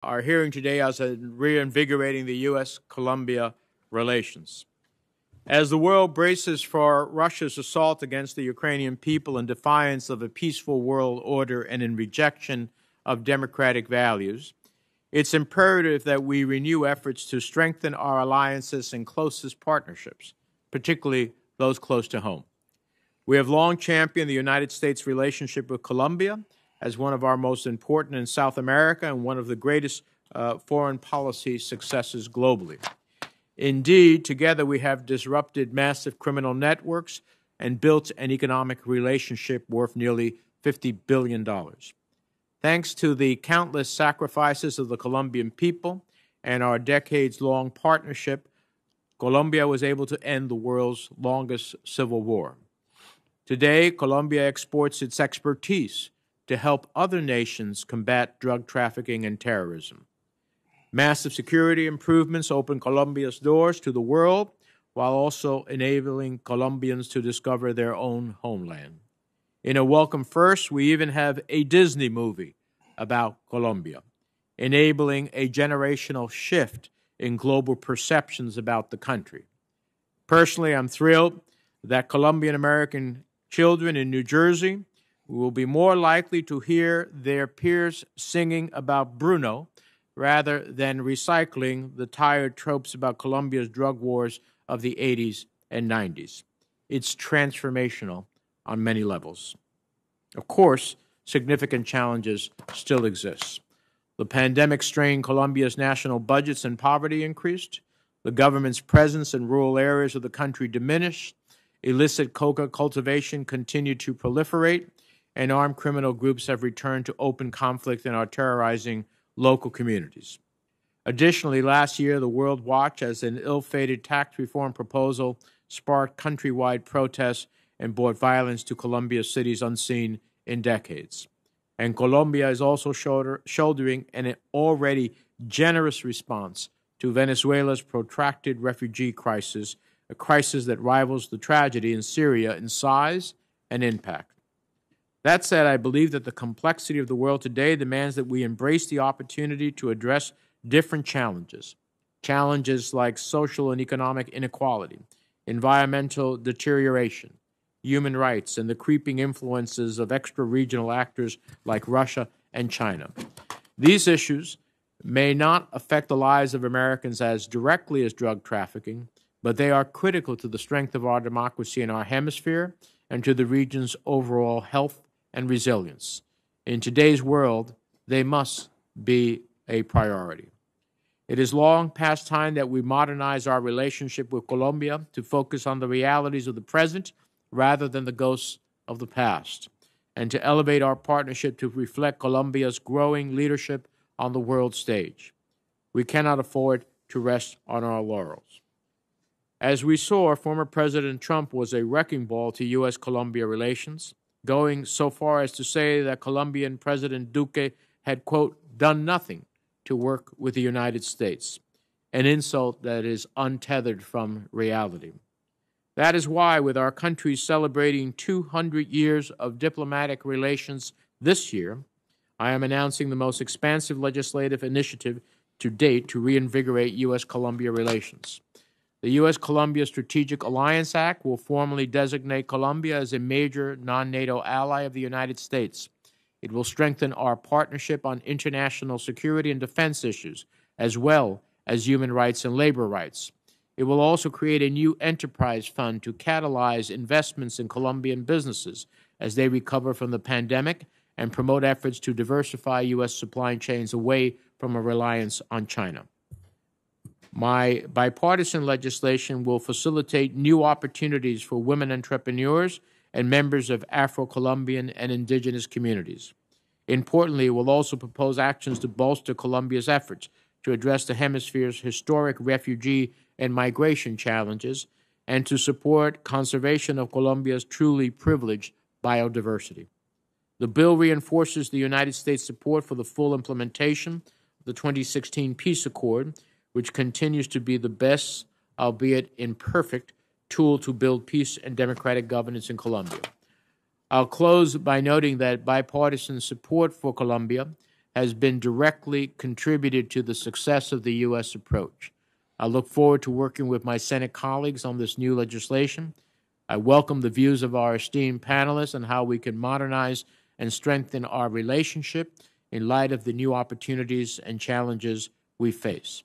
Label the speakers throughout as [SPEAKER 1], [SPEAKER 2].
[SPEAKER 1] Our hearing today is on reinvigorating the U.S. Colombia relations. As the world braces for Russia's assault against the Ukrainian people in defiance of a peaceful world order and in rejection of democratic values, it's imperative that we renew efforts to strengthen our alliances and closest partnerships, particularly those close to home. We have long championed the United States' relationship with Colombia as one of our most important in South America and one of the greatest foreign policy successes globally. Indeed, together we have disrupted massive criminal networks and built an economic relationship worth nearly $50 billion. Thanks to the countless sacrifices of the Colombian people and our decades-long partnership, Colombia was able to end the world's longest civil war. Today, Colombia exports its expertise to help other nations combat drug trafficking and terrorism. Massive security improvements open Colombia's doors to the world while also enabling Colombians to discover their own homeland. In a welcome first, we even have a Disney movie about Colombia, enabling a generational shift in global perceptions about the country. Personally, I'm thrilled that Colombian American children in New Jersey will be more likely to hear their peers singing about Bruno rather than recycling the tired tropes about Colombia's drug wars of the 80s and 90s. It's transformational on many levels. Of course, significant challenges still exist. The pandemic strained Colombia's national budgets and poverty increased. The government's presence in rural areas of the country diminished. Illicit coca cultivation continued to proliferate, and armed criminal groups have returned to open conflict and are terrorizing local communities. Additionally, last year, the World Watch, as an ill-fated tax reform proposal, sparked countrywide protests and brought violence to Colombia's cities unseen in decades. And Colombia is also shouldering an already generous response to Venezuela's protracted refugee crisis, a crisis that rivals the tragedy in Syria in size and impact. That said, I believe that the complexity of the world today demands that we embrace the opportunity to address different challenges. Challenges like social and economic inequality, environmental deterioration, human rights, and the creeping influences of extra-regional actors like Russia and China. These issues may not affect the lives of Americans as directly as drug trafficking, but they are critical to the strength of our democracy in our hemisphere and to the region's overall health and resilience. In today's world, they must be a priority. It is long past time that we modernize our relationship with Colombia to focus on the realities of the present rather than the ghosts of the past, and to elevate our partnership to reflect Colombia's growing leadership on the world stage. We cannot afford to rest on our laurels. As we saw, former President Trump was a wrecking ball to U.S. Colombia relations, going so far as to say that Colombian President Duque had, quote, done nothing to work with the United States, an insult that is untethered from reality. That is why, with our country celebrating 200 years of diplomatic relations this year, I am announcing the most expansive legislative initiative to date to reinvigorate U.S. Colombia relations. The U.S. Colombia Strategic Alliance Act will formally designate Colombia as a major non-NATO ally of the United States. It will strengthen our partnership on international security and defense issues, as well as human rights and labor rights. It will also create a new enterprise fund to catalyze investments in Colombian businesses as they recover from the pandemic and promote efforts to diversify U.S. supply chains away from a reliance on China. My bipartisan legislation will facilitate new opportunities for women entrepreneurs and members of Afro-Colombian and indigenous communities. Importantly, it will also propose actions to bolster Colombia's efforts to address the hemisphere's historic refugee and migration challenges and to support conservation of Colombia's truly privileged biodiversity. The bill reinforces the United States' support for the full implementation of the 2016 Peace Accord, which continues to be the best, albeit imperfect, tool to build peace and democratic governance in Colombia. I'll close by noting that bipartisan support for Colombia has been directly contributed to the success of the U.S. approach. I look forward to working with my Senate colleagues on this new legislation. I welcome the views of our esteemed panelists on how we can modernize and strengthen our relationship in light of the new opportunities and challenges we face.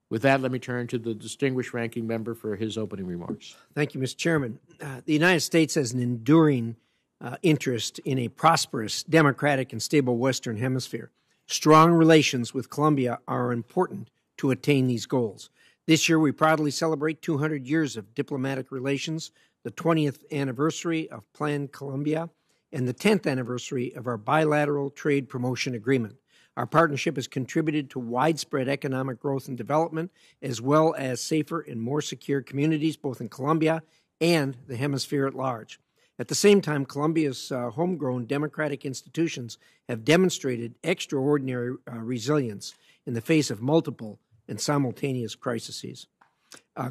[SPEAKER 1] With that, let me turn to the distinguished ranking member for his opening remarks.
[SPEAKER 2] Thank you, Mr. Chairman. The United States has an enduring interest in a prosperous, democratic, and stable Western Hemisphere. Strong relations with Colombia are important to attain these goals. This year, we proudly celebrate 200 years of diplomatic relations, the 20th anniversary of Plan Colombia, and the 10th anniversary of our bilateral trade promotion agreement. Our partnership has contributed to widespread economic growth and development, as well as safer and more secure communities, both in Colombia and the hemisphere at large. At the same time, Colombia's homegrown democratic institutions have demonstrated extraordinary resilience in the face of multiple and simultaneous crises.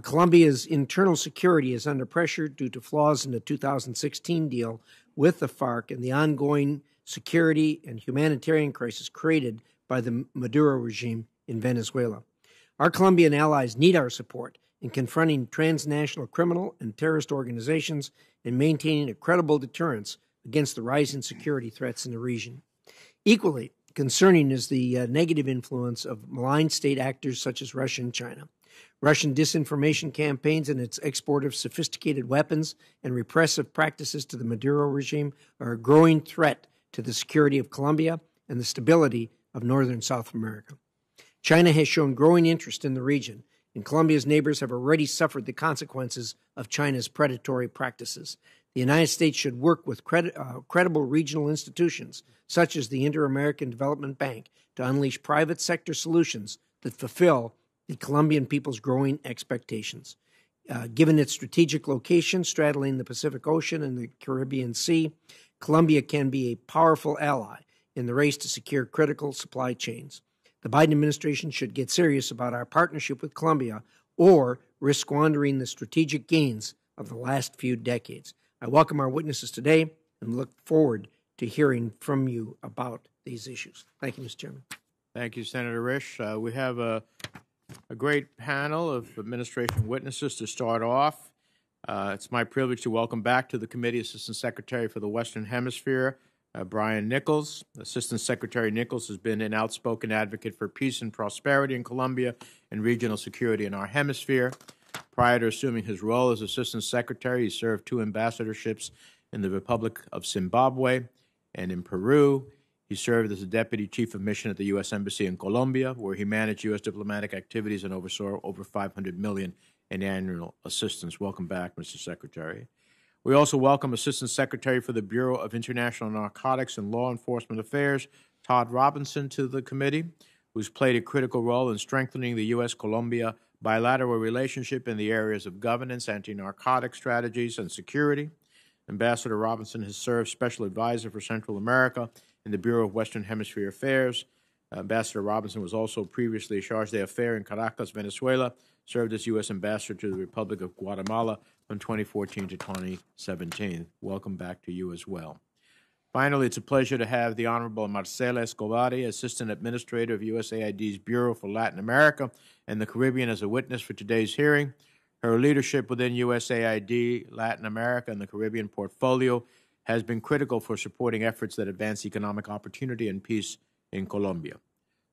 [SPEAKER 2] Colombia's internal security is under pressure due to flaws in the 2016 deal with the FARC and the ongoing security and humanitarian crisis created by the Maduro regime in Venezuela. Our Colombian allies need our support in confronting transnational criminal and terrorist organizations and maintaining a credible deterrence against the rising security threats in the region. Equally concerning is the negative influence of malign state actors such as Russia and China. Russian disinformation campaigns and its export of sophisticated weapons and repressive practices to the Maduro regime are a growing threat to the security of Colombia and the stability of northern South America. China has shown growing interest in the region, and Colombia's neighbors have already suffered the consequences of China's predatory practices. The United States should work with credible regional institutions, such as the Inter-American Development Bank, to unleash private sector solutions that fulfill the Colombian people's growing expectations. Given its strategic location straddling the Pacific Ocean and the Caribbean Sea, Colombia can be a powerful ally in the race to secure critical supply chains. The Biden administration should get serious about our partnership with Colombia or risk squandering the strategic gains of the last few decades. I welcome our witnesses today and look forward to hearing from you about these issues. Thank you, Mr. Chairman.
[SPEAKER 1] Thank you, Senator Risch. We have a great panel of administration witnesses to start off. It's my privilege to welcome back to the committee Assistant Secretary for the Western Hemisphere, Brian Nichols. Assistant Secretary Nichols has been an outspoken advocate for peace and prosperity in Colombia and regional security in our hemisphere. Prior to assuming his role as Assistant Secretary, he served 2 ambassadorships in the Republic of Zimbabwe and in Peru. He served as the Deputy Chief of Mission at the U.S. Embassy in Colombia, where he managed U.S. diplomatic activities and oversaw over $500 million in annual assistance. Welcome back, Mr. Secretary. We also welcome Assistant Secretary for the Bureau of International Narcotics and Law Enforcement Affairs, Todd Robinson, to the committee, who's played a critical role in strengthening the U.S. Colombia bilateral relationship in the areas of governance, anti-narcotic strategies, and security. Ambassador Robinson has served Special Advisor for Central America in the Bureau of Western Hemisphere Affairs. Ambassador Robinson was also previously charge d'affaires in Caracas, Venezuela, served as U.S. Ambassador to the Republic of Guatemala from 2014 to 2017. Welcome back to you as well. Finally, it's a pleasure to have the Honorable Marcelle Escobar, Assistant Administrator of USAID's Bureau for Latin America and the Caribbean, as a witness for today's hearing. Her leadership within USAID, Latin America, and the Caribbean portfolio has been critical for supporting efforts that advance economic opportunity and peace in Colombia.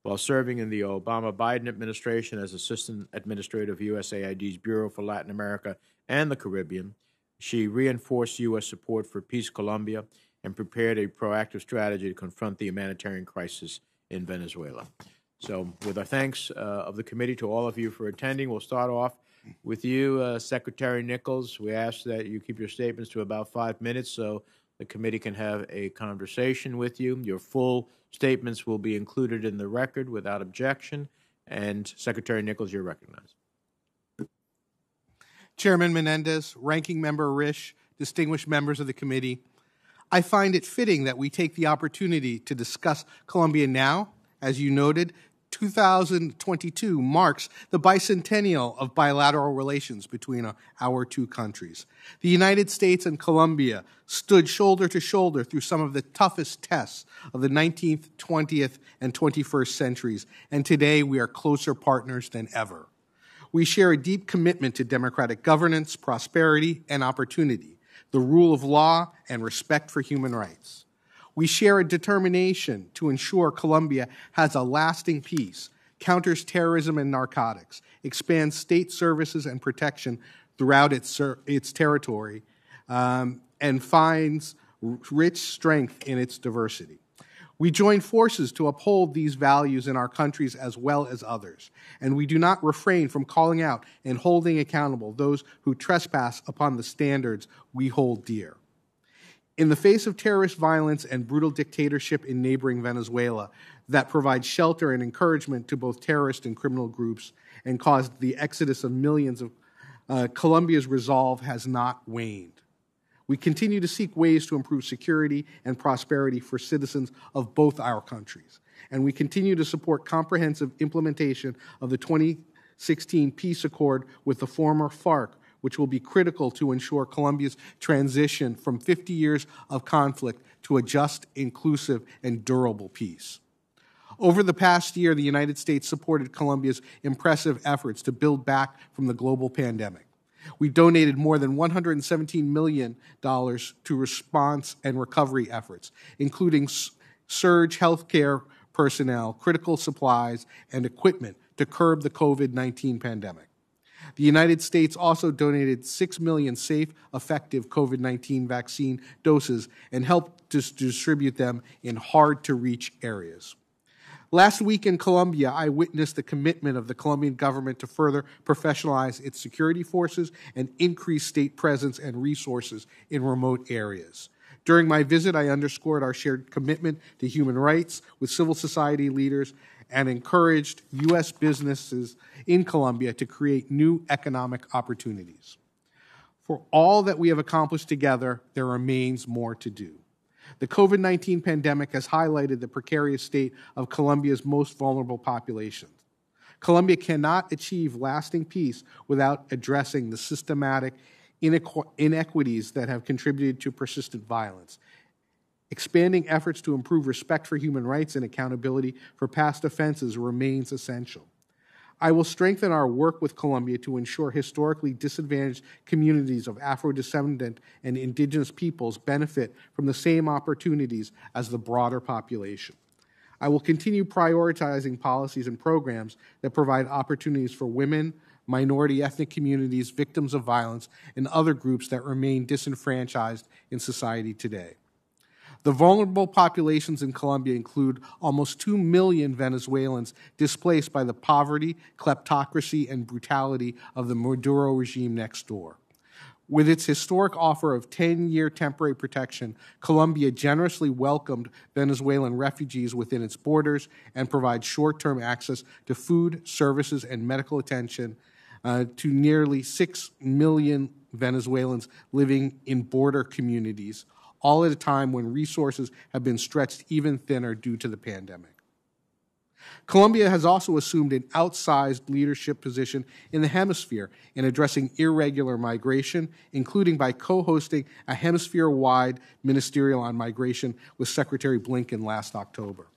[SPEAKER 1] While serving in the Obama-Biden administration as Assistant Administrator of USAID's Bureau for Latin America and the Caribbean, she reinforced U.S. support for Peace Colombia and prepared a proactive strategy to confront the humanitarian crisis in Venezuela. So with our thanks of the committee to all of you for attending, we'll start off with you, Secretary Nichols. We ask that you keep your statements to about 5 minutes so the committee can have a conversation with you. Your full statements will be included in the record without objection. And Secretary Nichols, you're recognized.
[SPEAKER 3] Chairman Menendez, Ranking Member Risch, distinguished members of the committee, I find it fitting that we take the opportunity to discuss Colombia now, as you noted, 2022 marks the bicentennial of bilateral relations between our two countries. The United States and Colombia stood shoulder to shoulder through some of the toughest tests of the 19th, 20th, and 21st centuries, and today we are closer partners than ever. We share a deep commitment to democratic governance, prosperity, and opportunity, the rule of law, and respect for human rights. We share a determination to ensure Colombia has a lasting peace, counters terrorism and narcotics, expands state services and protection throughout its territory, and finds rich strength in its diversity. We join forces to uphold these values in our countries as well as others, and we do not refrain from calling out and holding accountable those who trespass upon the standards we hold dear. In the face of terrorist violence and brutal dictatorship in neighboring Venezuela that provides shelter and encouragement to both terrorist and criminal groups and caused the exodus of millions of Colombia's resolve has not waned. We continue to seek ways to improve security and prosperity for citizens of both our countries, and we continue to support comprehensive implementation of the 2016 peace accord with the former FARC, which will be critical to ensure Colombia's transition from 50 years of conflict to a just, inclusive, and durable peace. Over the past year, the United States supported Colombia's impressive efforts to build back from the global pandemic. We donated more than $117 million to response and recovery efforts, including surge healthcare personnel, critical supplies, and equipment to curb the COVID-19 pandemic. The United States also donated 6 million safe, effective COVID-19 vaccine doses and helped to distribute them in hard-to-reach areas. Last week in Colombia, I witnessed the commitment of the Colombian government to further professionalize its security forces and increase state presence and resources in remote areas. During my visit, I underscored our shared commitment to human rights with civil society leaders and encouraged U.S. businesses in Colombia to create new economic opportunities. For all that we have accomplished together, there remains more to do. The COVID-19 pandemic has highlighted the precarious state of Colombia's most vulnerable populations. Colombia cannot achieve lasting peace without addressing the systematic inequities that have contributed to persistent violence. Expanding efforts to improve respect for human rights and accountability for past offenses remains essential. I will strengthen our work with Colombia to ensure historically disadvantaged communities of Afro-descendant and indigenous peoples benefit from the same opportunities as the broader population. I will continue prioritizing policies and programs that provide opportunities for women, minority ethnic communities, victims of violence, and other groups that remain disenfranchised in society today. The vulnerable populations in Colombia include almost 2 million Venezuelans displaced by the poverty, kleptocracy, and brutality of the Maduro regime next door. With its historic offer of 10-year temporary protection, Colombia generously welcomed Venezuelan refugees within its borders and provides short-term access to food, services, and medical attention to nearly 6 million Venezuelans living in border communities, all at a time when resources have been stretched even thinner due to the pandemic. Colombia has also assumed an outsized leadership position in the hemisphere in addressing irregular migration, including by co-hosting a hemisphere-wide ministerial on migration with Secretary Blinken last October.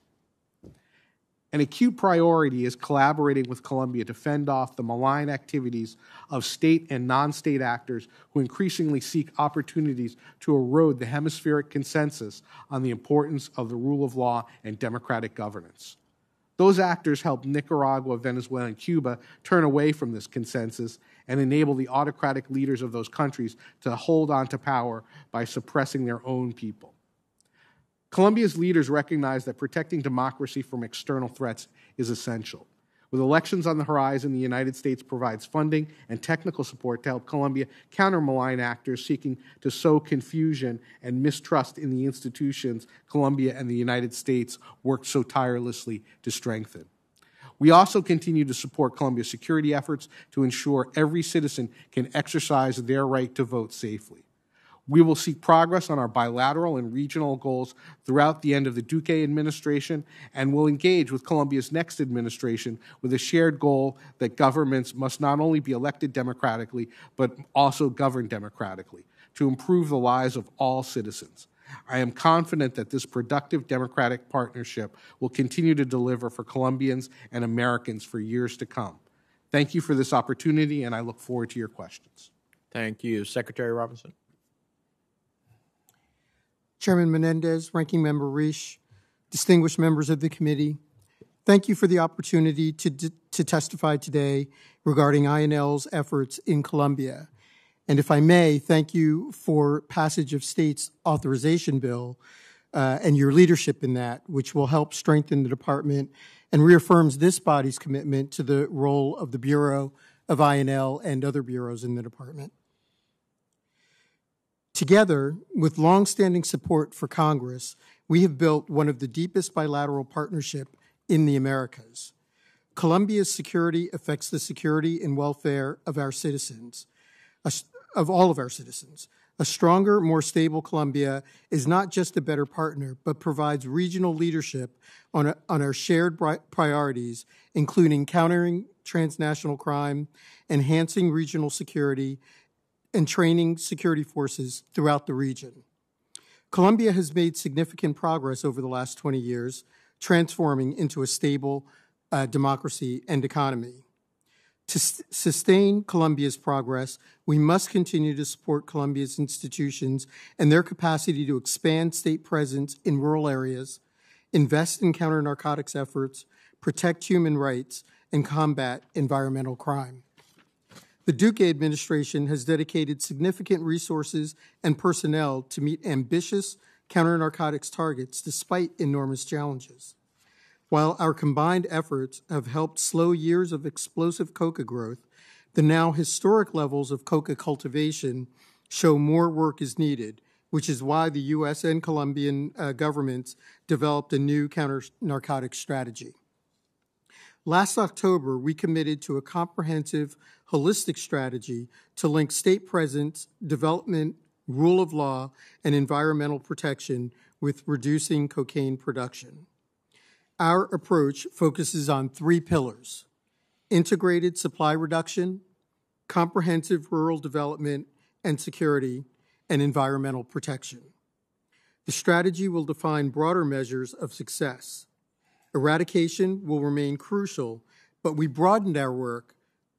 [SPEAKER 3] An acute priority is collaborating with Colombia to fend off the malign activities of state and non-state actors who increasingly seek opportunities to erode the hemispheric consensus on the importance of the rule of law and democratic governance. Those actors helped Nicaragua, Venezuela, and Cuba turn away from this consensus and enable the autocratic leaders of those countries to hold on to power by suppressing their own people. Colombia's leaders recognize that protecting democracy from external threats is essential. With elections on the horizon, the United States provides funding and technical support to help Colombia counter malign actors seeking to sow confusion and mistrust in the institutions Colombia and the United States worked so tirelessly to strengthen. We also continue to support Colombia's security efforts to ensure every citizen can exercise their right to vote safely. We will seek progress on our bilateral and regional goals throughout the end of the Duque administration, and will engage with Colombia's next administration with a shared goal that governments must not only be elected democratically, but also govern democratically to improve the lives of all citizens. I am confident that this productive democratic partnership will continue to deliver for Colombians and Americans for years to come. Thank you for this opportunity, and I look forward to your questions.
[SPEAKER 1] Thank you. Secretary Robinson.
[SPEAKER 4] Chairman Menendez, Ranking Member Risch, distinguished members of the committee, thank you for the opportunity to testify today regarding INL's efforts in Colombia. And if I may, thank you for passage of state's authorization bill and your leadership in that, which will help strengthen the department and reaffirms this body's commitment to the role of the Bureau of INL and other bureaus in the department. Together, with longstanding support for Congress, we have built one of the deepest bilateral partnerships in the Americas. Colombia's security affects the security and welfare of our citizens, of all of our citizens. A stronger, more stable Colombia is not just a better partner, but provides regional leadership on our shared priorities, including countering transnational crime, enhancing regional security, and training security forces throughout the region. Colombia has made significant progress over the last 20 years, transforming into a stable democracy and economy. To sustain Colombia's progress, we must continue to support Colombia's institutions and their capacity to expand state presence in rural areas, invest in counter-narcotics efforts, protect human rights, and combat environmental crime. The Duque administration has dedicated significant resources and personnel to meet ambitious counter-narcotics targets despite enormous challenges. While our combined efforts have helped slow years of explosive coca growth, the now historic levels of coca cultivation show more work is needed, which is why the U.S. and Colombian governments developed a new counter-narcotics strategy. Last October, we committed to a comprehensive, holistic strategy to link state presence, development, rule of law, and environmental protection with reducing cocaine production. Our approach focuses on 3 pillars: integrated supply reduction, comprehensive rural development and security, and environmental protection. The strategy will define broader measures of success. Eradication will remain crucial, but we broadened our work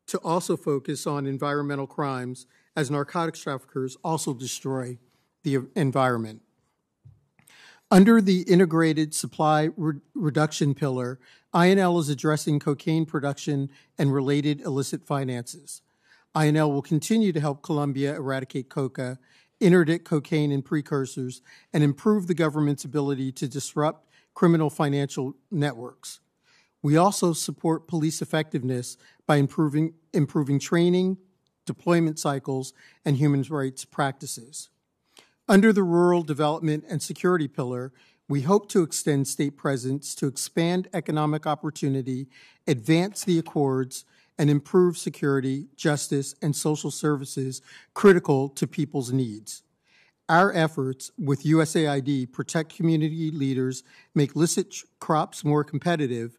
[SPEAKER 4] to also focus on environmental crimes, as narcotics traffickers also destroy the environment. Under the integrated supply reduction pillar, INL is addressing cocaine production and related illicit finances. INL will continue to help Colombia eradicate coca, interdict cocaine and precursors, and improve the government's ability to disrupt criminal financial networks. We also support police effectiveness by improving training, deployment cycles, and human rights practices. Under the rural development and security pillar, we hope to extend state presence to expand economic opportunity, advance the accords, and improve security, justice, and social services critical to people's needs. Our efforts with USAID protect community leaders, make illicit crops more competitive,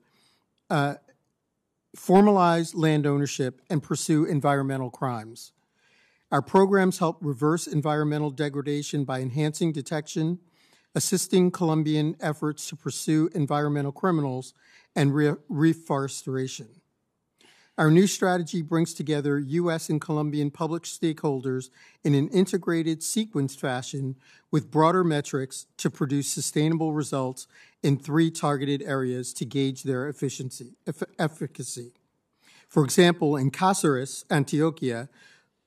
[SPEAKER 4] formalize land ownership, and pursue environmental crimes. Our programs help reverse environmental degradation by enhancing detection, assisting Colombian efforts to pursue environmental criminals, and reforestation. Our new strategy brings together U.S. and Colombian public stakeholders in an integrated, sequenced fashion with broader metrics to produce sustainable results in 3 targeted areas to gauge their efficacy. For example, in Cáceres, Antioquia,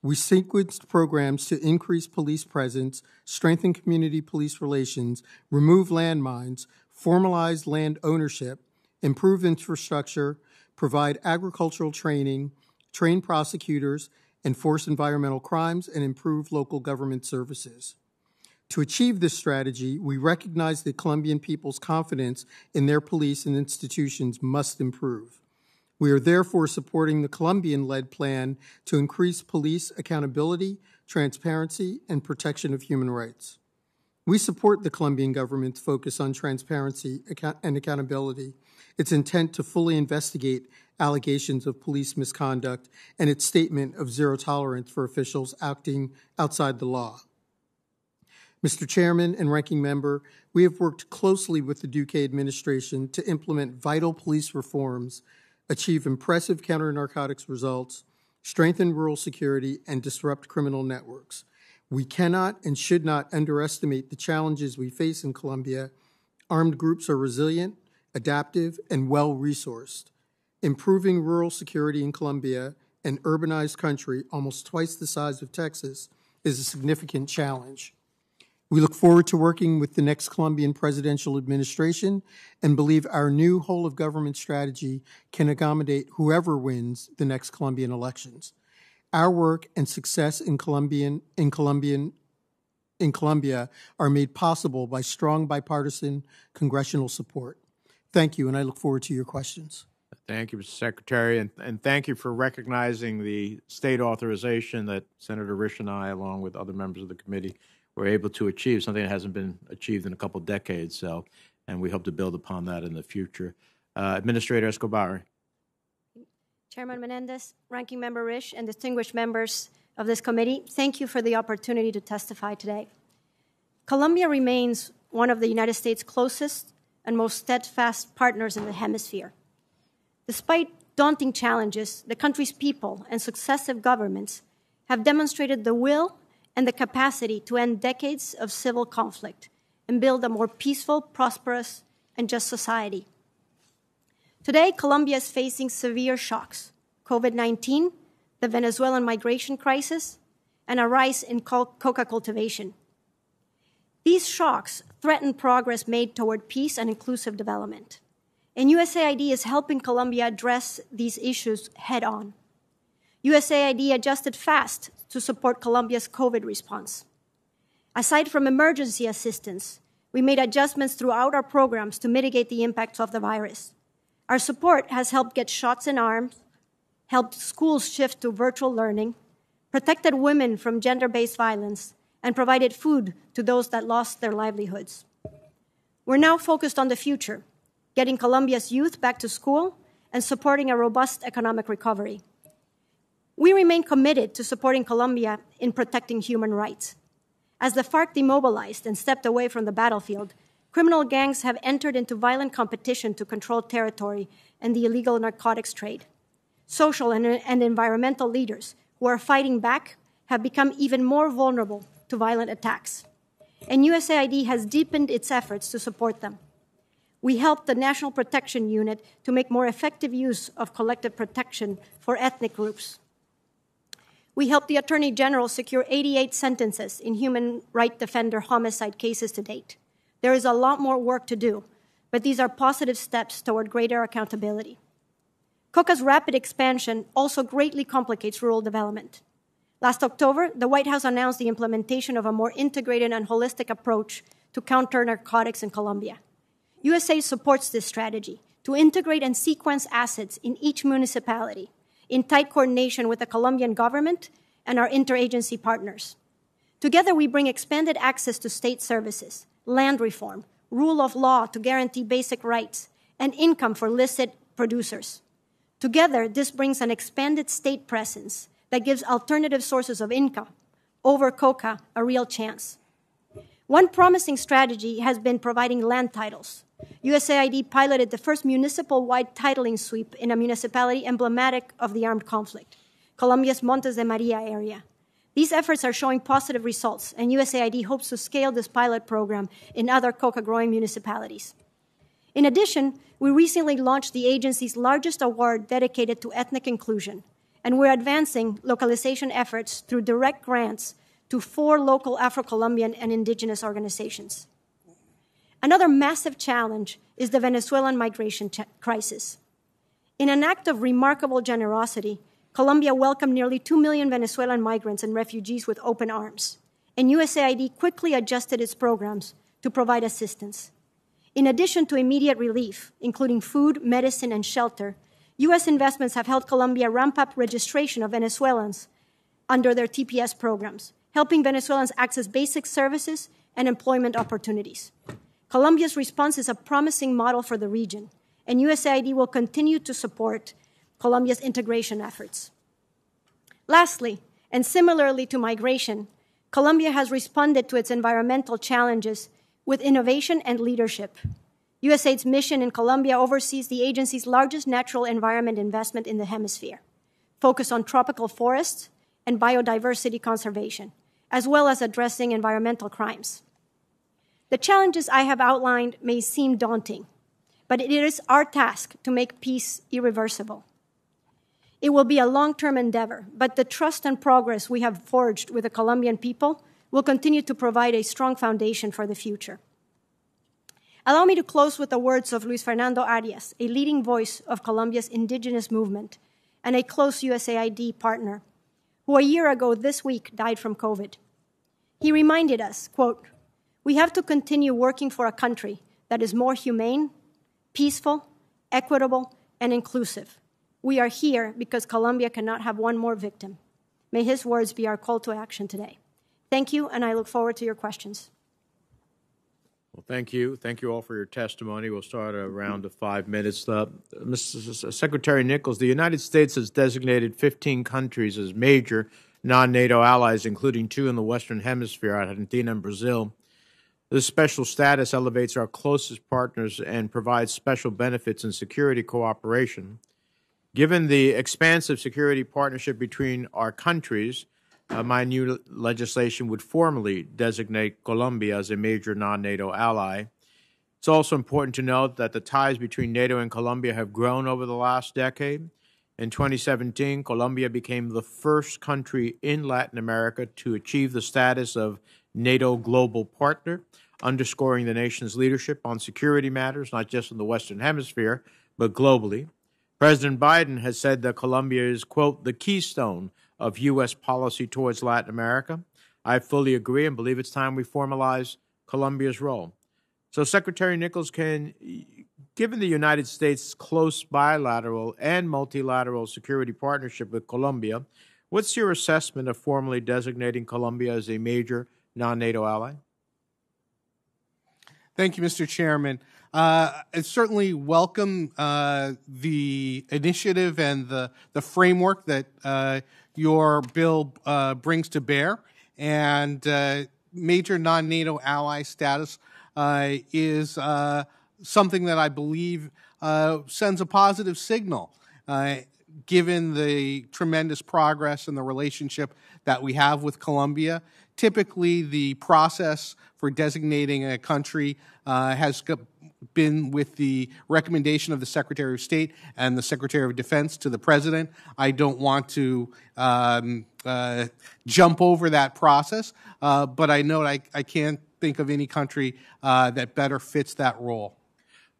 [SPEAKER 4] we sequenced programs to increase police presence, strengthen community police relations, remove landmines, formalize land ownership, improve infrastructure, provide agricultural training, train prosecutors, enforce environmental crimes, and improve local government services. To achieve this strategy, we recognize that Colombian people's confidence in their police and institutions must improve. We are therefore supporting the Colombian-led plan to increase police accountability, transparency, and protection of human rights. We support the Colombian government's focus on transparency and accountability, its intent to fully investigate allegations of police misconduct, and its statement of zero tolerance for officials acting outside the law. Mr. Chairman and Ranking Member, we have worked closely with the Duque administration to implement vital police reforms, achieve impressive counter-narcotics results, strengthen rural security, and disrupt criminal networks. We cannot and should not underestimate the challenges we face in Colombia. Armed groups are resilient, adaptive, and well-resourced. Improving rural security in Colombia, an urbanized country almost twice the size of Texas, is a significant challenge. We look forward to working with the next Colombian presidential administration and believe our new whole-of-government strategy can accommodate whoever wins the next Colombian elections. Our work and success in Colombia are made possible by strong bipartisan congressional support. Thank you, and I look forward to your questions.
[SPEAKER 1] Thank you, Mr. Secretary, and thank you for recognizing the state authorization that Senator Risch and I, along with other members of the committee, were able to achieve, something that hasn't been achieved in a couple decades, and we hope to build upon that in the future. Administrator Escobar.
[SPEAKER 5] Chairman Menendez, Ranking Member Risch, and distinguished members of this committee, thank you for the opportunity to testify today. Colombia remains one of the United States' closest and most steadfast partners in the hemisphere. Despite daunting challenges, the country's people and successive governments have demonstrated the will and the capacity to end decades of civil conflict and build a more peaceful, prosperous, and just society. Today, Colombia is facing severe shocks: COVID-19, the Venezuelan migration crisis, and a rise in coca cultivation. These shocks threaten progress made toward peace and inclusive development. And USAID is helping Colombia address these issues head-on. USAID adjusted fast to support Colombia's COVID response. Aside from emergency assistance, we made adjustments throughout our programs to mitigate the impacts of the virus. Our support has helped get shots in arms, helped schools shift to virtual learning, protected women from gender-based violence, and provided food to those that lost their livelihoods. We're now focused on the future, getting Colombia's youth back to school and supporting a robust economic recovery. We remain committed to supporting Colombia in protecting human rights. As the FARC demobilized and stepped away from the battlefield, criminal gangs have entered into violent competition to control territory and the illegal narcotics trade. Social and environmental leaders who are fighting back have become even more vulnerable to violent attacks. And USAID has deepened its efforts to support them. We helped the National Protection Unit to make more effective use of collective protection for ethnic groups. We helped the Attorney General secure 88 sentences in human rights defender homicide cases to date. There is a lot more work to do, but these are positive steps toward greater accountability. COCA's rapid expansion also greatly complicates rural development. Last October, the White House announced the implementation of a more integrated and holistic approach to counter narcotics in Colombia. USAID supports this strategy to integrate and sequence assets in each municipality in tight coordination with the Colombian government and our interagency partners. Together, we bring expanded access to state services, land reform, rule of law to guarantee basic rights, and income for illicit producers. Together, this brings an expanded state presence that gives alternative sources of income over coca a real chance. One promising strategy has been providing land titles. USAID piloted the first municipal-wide titling sweep in a municipality emblematic of the armed conflict, Colombia's Montes de Maria area. These efforts are showing positive results, and USAID hopes to scale this pilot program in other coca-growing municipalities. In addition, we recently launched the agency's largest award dedicated to ethnic inclusion, and we're advancing localization efforts through direct grants to 4 local Afro-Colombian and indigenous organizations. Another massive challenge is the Venezuelan migration crisis. In an act of remarkable generosity, Colombia welcomed nearly 2 million Venezuelan migrants and refugees with open arms, and USAID quickly adjusted its programs to provide assistance. In addition to immediate relief, including food, medicine, and shelter, U.S. investments have helped Colombia ramp up registration of Venezuelans under their TPS programs, helping Venezuelans access basic services and employment opportunities. Colombia's response is a promising model for the region, and USAID will continue to support Colombia's integration efforts. Lastly, and similarly to migration, Colombia has responded to its environmental challenges with innovation and leadership. USAID's mission in Colombia oversees the agency's largest natural environment investment in the hemisphere, focused on tropical forests and biodiversity conservation, as well as addressing environmental crimes. The challenges I have outlined may seem daunting, but it is our task to make peace irreversible. It will be a long-term endeavor, but the trust and progress we have forged with the Colombian people will continue to provide a strong foundation for the future. Allow me to close with the words of Luis Fernando Arias, a leading voice of Colombia's indigenous movement and a close USAID partner, who a year ago this week died from COVID. He reminded us, quote, "We have to continue working for a country that is more humane, peaceful, equitable, and inclusive. We are here because Colombia cannot have one more victim." May his words be our call to action today. Thank you, and I look forward to your questions.
[SPEAKER 1] Well, thank you. Thank you all for your testimony. We'll start a round of 5 minutes. Mr. Secretary Nichols, the United States has designated 15 countries as major non-NATO allies, including 2 in the Western Hemisphere, Argentina and Brazil. This special status elevates our closest partners and provides special benefits in security cooperation. Given the expansive security partnership between our countries, my new legislation would formally designate Colombia as a major non-NATO ally. It's also important to note that the ties between NATO and Colombia have grown over the last decade. In 2017, Colombia became the first country in Latin America to achieve the status of NATO global partner, underscoring the nation's leadership on security matters, not just in the Western Hemisphere, but globally. President Biden has said that Colombia is, quote, "the keystone of U.S. policy towards Latin America." I fully agree and believe it's time we formalize Colombia's role. So, Secretary Nichols, given the United States' close bilateral and multilateral security partnership with Colombia, what's your assessment of formally designating Colombia as a major non-NATO ally?
[SPEAKER 3] Thank you, Mr. Chairman. I certainly welcome the initiative and the framework that your bill brings to bear. And major non-NATO ally status is something that I believe sends a positive signal, given the tremendous progress in the relationship that we have with Colombia. Typically, the process for designating a country has been with the recommendation of the Secretary of State and the Secretary of Defense to the President. I don't want to jump over that process, but I know I can't think of any country that better fits that role.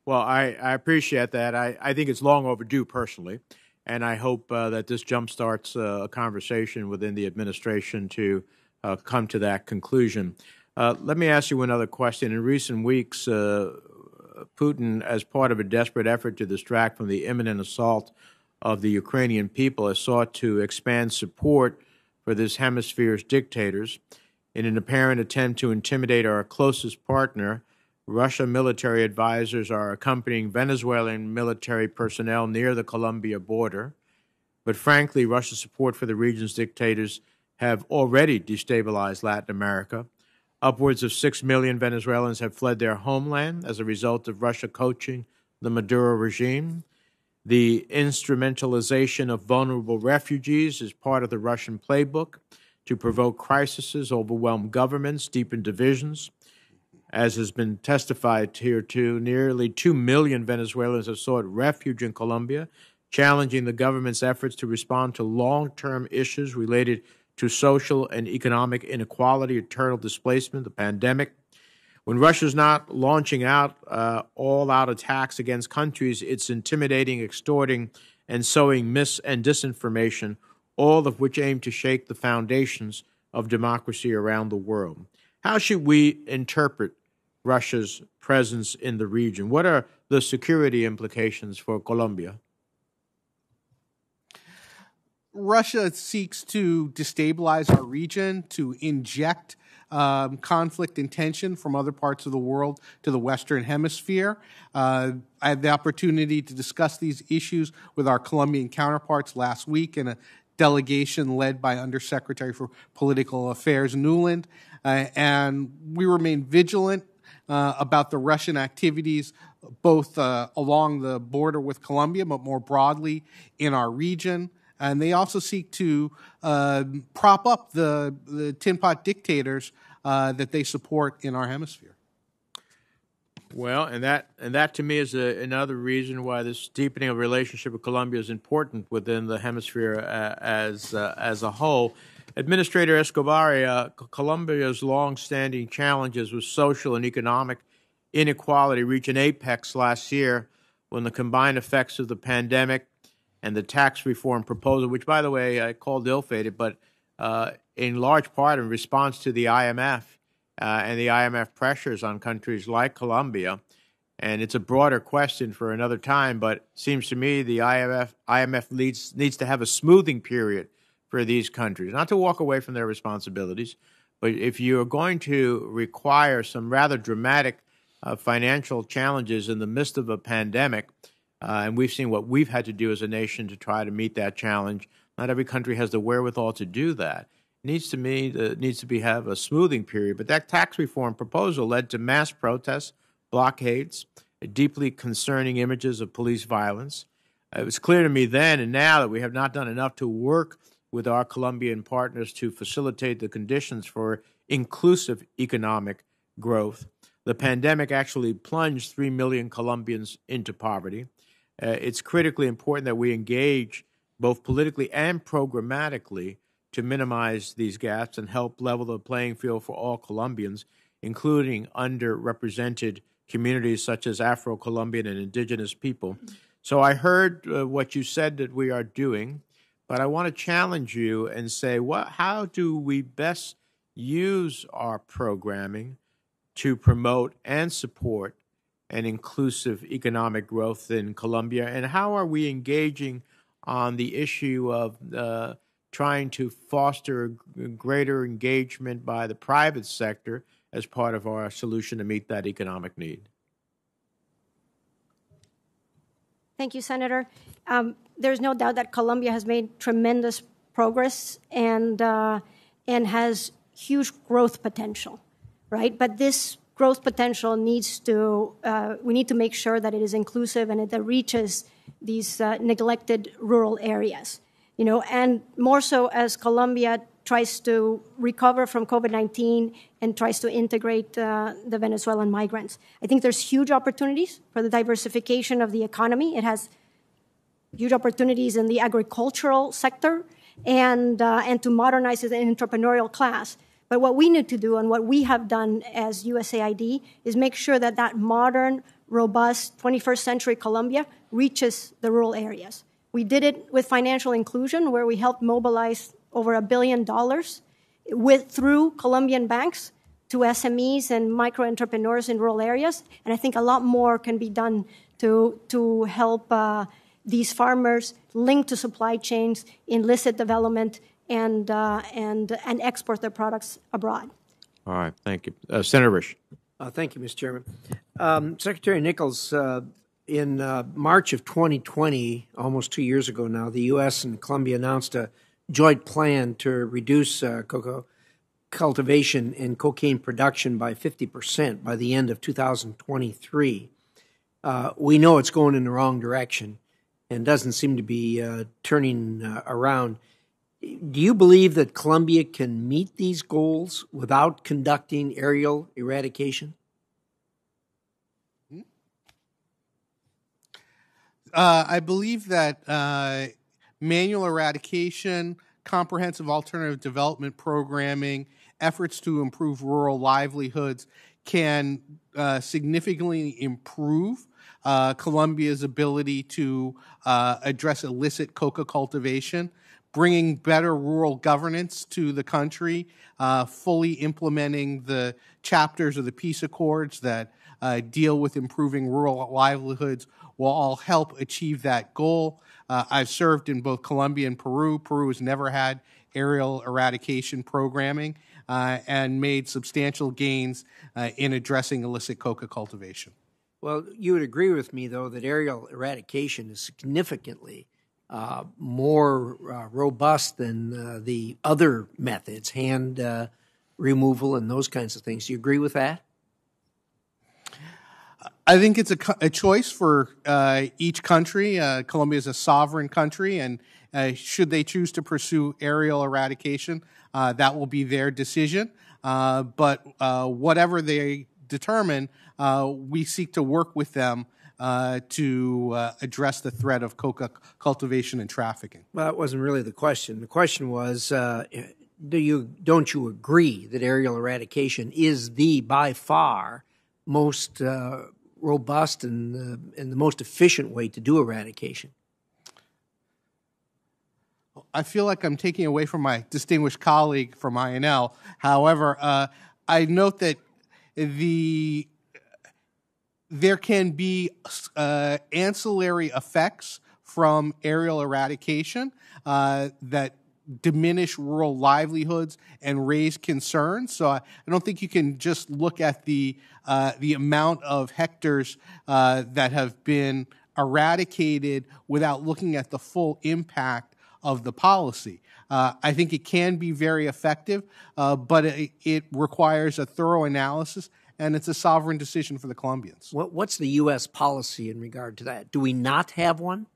[SPEAKER 1] Well, I appreciate that. I think it's long overdue, personally, and I hope that this jumpstarts a conversation within the administration to come to that conclusion. Let me ask you another question. In recent weeks, Putin, as part of a desperate effort to distract from the imminent assault of the Ukrainian people, has sought to expand support for this hemisphere's dictators. In an apparent attempt to intimidate our closest partner, Russian military advisors are accompanying Venezuelan military personnel near the Colombia border. But frankly, Russia's support for the region's dictators have already destabilized Latin America. Upwards of 6 million Venezuelans have fled their homeland as a result of Russia coaching the Maduro regime. The instrumentalization of vulnerable refugees is part of the Russian playbook to provoke crises, overwhelm governments, deepen divisions. As has been testified here to, nearly 2 million Venezuelans have sought refuge in Colombia, challenging the government's efforts to respond to long-term issues related to social and economic inequality, eternal displacement, the pandemic. When Russia's not launching out all-out attacks against countries, it's intimidating, extorting, and sowing mis- and disinformation, all of which aim to shake the foundations of democracy around the world. How should we interpret Russia's presence in the region? What are the security implications for Colombia?
[SPEAKER 3] Russia seeks to destabilize our region, to inject conflict and tension from other parts of the world to the Western Hemisphere. I had the opportunity to discuss these issues with our Colombian counterparts last week in a delegation led by Undersecretary for Political Affairs Newland, and we remain vigilant about the Russian activities both along the border with Colombia, but more broadly in our region. And they also seek to prop up the tin pot dictators that they support in our hemisphere.
[SPEAKER 1] Well, and that to me is another reason why this deepening of relationship with Colombia is important within the hemisphere as a whole. Administrator Escobar, Colombia's long-standing challenges with social and economic inequality reached an apex last year when the combined effects of the pandemic and the tax reform proposal, which, by the way, I called ill-fated, but in large part in response to the IMF and the IMF pressures on countries like Colombia. And it's a broader question for another time, but it seems to me the IMF needs to have a smoothing period for these countries, not to walk away from their responsibilities, but if you're going to require some rather dramatic financial challenges in the midst of a pandemic, and we've seen what we've had to do as a nation to try to meet that challenge. Not every country has the wherewithal to do that. It needs to have a smoothing period. But that tax reform proposal led to mass protests, blockades, deeply concerning images of police violence. It was clear to me then and now that we have not done enough to work with our Colombian partners to facilitate the conditions for inclusive economic growth. The pandemic actually plunged 3 million Colombians into poverty. It's critically important that we engage both politically and programmatically to minimize these gaps and help level the playing field for all Colombians, including underrepresented communities such as Afro-Colombian and indigenous people. So I heard what you said that we are doing, but I want to challenge you and say, how do we best use our programming to promote and support an inclusive economic growth in Colombia, and how are we engaging on the issue of trying to foster greater engagement by the private sector as part of our solution to meet that economic need?
[SPEAKER 5] Thank you, Senator. There's no doubt that Colombia has made tremendous progress and has huge growth potential, right? But this growth potential needs to, we need to make sure that it is inclusive and that it reaches these neglected rural areas, and more so as Colombia tries to recover from COVID-19 and tries to integrate the Venezuelan migrants. I think there's huge opportunities for the diversification of the economy. It has huge opportunities in the agricultural sector and to modernize the entrepreneurial class. But what we need to do and what we have done as USAID is make sure that that modern, robust 21st century Colombia reaches the rural areas. We did it with financial inclusion, where we helped mobilize over $1 billion through Colombian banks to SMEs and micro entrepreneurs in rural areas. And I think a lot more can be done to help these farmers link to supply chains, illicit development, and export their products abroad.
[SPEAKER 1] All right, thank you. Senator Risch.
[SPEAKER 2] Thank you, Mr. Chairman. Secretary Nichols, in March of 2020, almost 2 years ago now, the U.S. and Colombia announced a joint plan to reduce cocoa cultivation and cocaine production by 50% by the end of 2023. We know it's going in the wrong direction and doesn't seem to be turning around. Do you believe that Colombia can meet these goals without conducting aerial eradication?
[SPEAKER 3] I believe that manual eradication, comprehensive alternative development programming, efforts to improve rural livelihoods can significantly improve Colombia's ability to address illicit coca cultivation, bringing better rural governance to the country, fully implementing the chapters of the peace accords that deal with improving rural livelihoods will all help achieve that goal. I've served in both Colombia and Peru. Peru has never had aerial eradication programming and made substantial gains in addressing illicit coca cultivation.
[SPEAKER 2] Well, you would agree with me, though, that aerial eradication is significantly more robust than the other methods, hand removal and those kinds of things. Do you agree with that?
[SPEAKER 3] I think it's a choice for each country. Colombia is a sovereign country, and should they choose to pursue aerial eradication, that will be their decision. But whatever they determine, we seek to work with them to address the threat of coca cultivation and trafficking.
[SPEAKER 2] Well, that wasn't really the question. The question was, don't you agree that aerial eradication is the, by far, most robust and the most efficient way to do eradication?
[SPEAKER 3] I feel like I'm taking away from my distinguished colleague from INL. However, I note that there can be ancillary effects from aerial eradication that diminish rural livelihoods and raise concerns. So I don't think you can just look at the amount of hectares that have been eradicated without looking at the full impact of the policy. I think it can be very effective, but it requires a thorough analysis, and it's a sovereign decision for the Colombians.
[SPEAKER 2] What's the U.S. policy in regard to that? Do we not have one?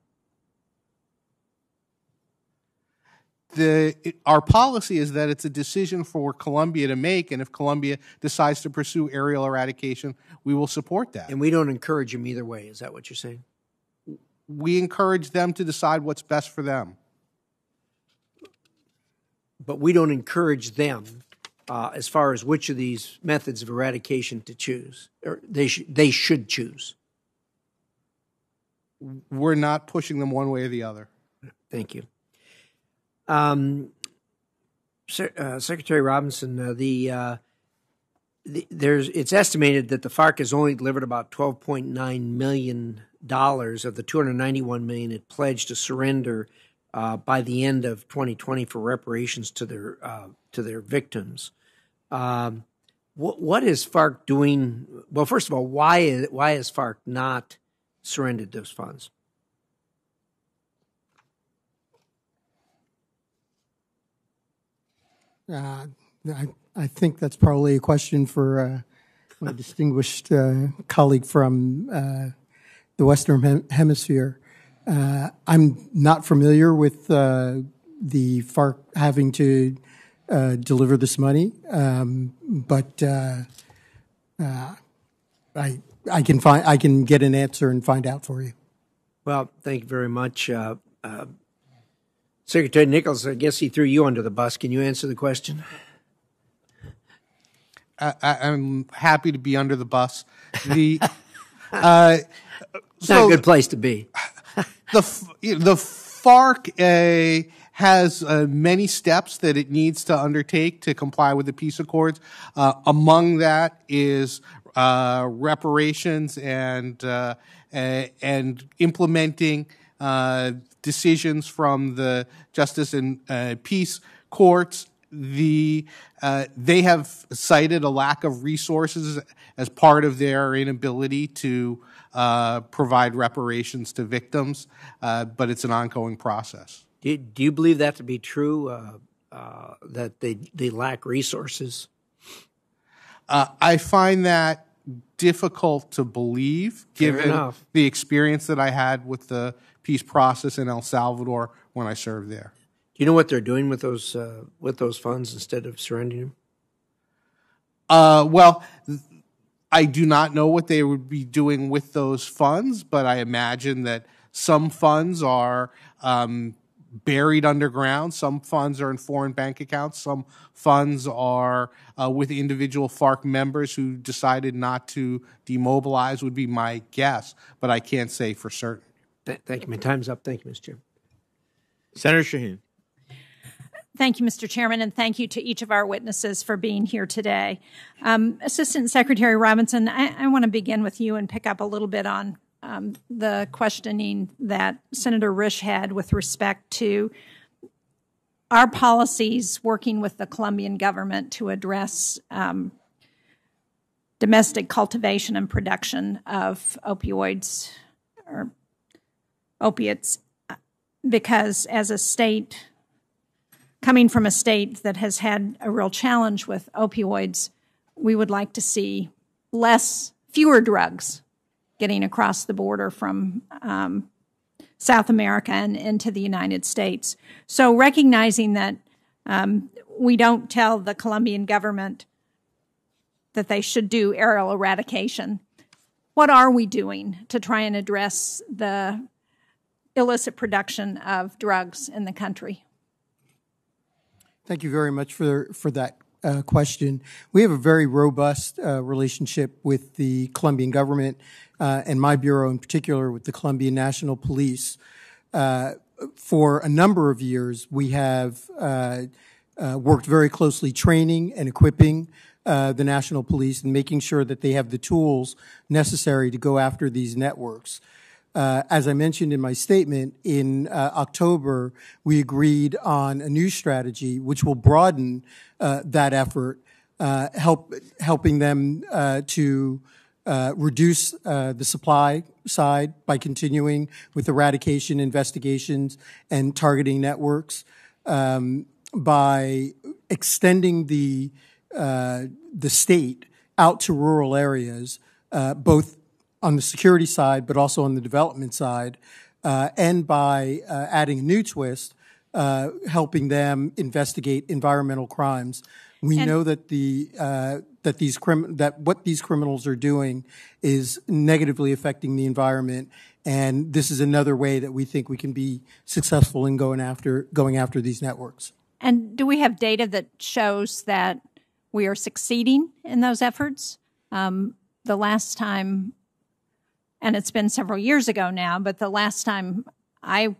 [SPEAKER 3] Our policy is that it's a decision for Colombia to make, and if Colombia decides to pursue aerial eradication, we will support that.
[SPEAKER 2] And we don't encourage them either way. Is that what you're saying?
[SPEAKER 3] We encourage them to decide what's best for them.
[SPEAKER 2] But we don't encourage them as far as which of these methods of eradication to choose, or they should choose.
[SPEAKER 3] We're not pushing them one way or the other.
[SPEAKER 2] Thank you. Secretary Robinson, it's estimated that the FARC has only delivered about $12.9 million of the $291 million it pledged to surrender by the end of 2020 for reparations to their victims. What is FARC doing? Well, first of all, why has FARC not surrendered those funds?
[SPEAKER 4] I think that's probably a question for my distinguished colleague from the Western Hemisphere. I'm not familiar with the FARC having to deliver this money, but I can get an answer and find out for you.
[SPEAKER 2] Well, thank you very much. Secretary Nichols, I guess he threw you under the bus. Can you answer the question?
[SPEAKER 3] I'm happy to be under the bus. It's
[SPEAKER 2] not a good place to be.
[SPEAKER 3] The FARC has many steps that it needs to undertake to comply with the peace accords. Among that is reparations and implementing decisions from the Justice and Peace courts. They have cited a lack of resources as part of their inability to provide reparations to victims, but it's an ongoing process.
[SPEAKER 2] Do you believe that to be true, that they lack resources?
[SPEAKER 3] I find that difficult to believe, given the experience that I had with the peace process in El Salvador when I served there.
[SPEAKER 2] Do you know what they're doing with those funds instead of surrendering them?
[SPEAKER 3] Well, I do not know what they would be doing with those funds, but I imagine that some funds are buried underground. Some funds are in foreign bank accounts. Some funds are with individual FARC members who decided not to demobilize, would be my guess, but I can't say for certain.
[SPEAKER 2] Thank you. My time's up. Thank you, Mr. Chairman.
[SPEAKER 1] Senator Shaheen.
[SPEAKER 6] Thank you, Mr. Chairman, and thank you to each of our witnesses for being here today. Assistant Secretary Robinson, I want to begin with you and pick up a little bit on the questioning that Senator Risch had with respect to our policies working with the Colombian government to address domestic cultivation and production of opioids or opiates, because as a state, coming from a state that has had a real challenge with opioids, we would like to see fewer drugs getting across the border from South America and into the United States. So recognizing that we don't tell the Colombian government that they should do aerial eradication, what are we doing to try and address the illicit production of drugs in the country?
[SPEAKER 4] Thank you very much for that question. We have a very robust relationship with the Colombian government and my bureau in particular with the Colombian National Police. For a number of years, we have worked very closely training and equipping the National Police and making sure that they have the tools necessary to go after these networks. As I mentioned in my statement, in October, we agreed on a new strategy which will broaden that effort, helping them to reduce the supply side by continuing with eradication investigations and targeting networks, by extending the state out to rural areas, both on the security side, but also on the development side, and by adding a new twist, helping them investigate environmental crimes. We know that what these criminals are doing is negatively affecting the environment, and this is another way that we think we can be successful in going after these networks.
[SPEAKER 6] And do we have data that shows that we are succeeding in those efforts? The last time, and it's been several years ago now, but the last time I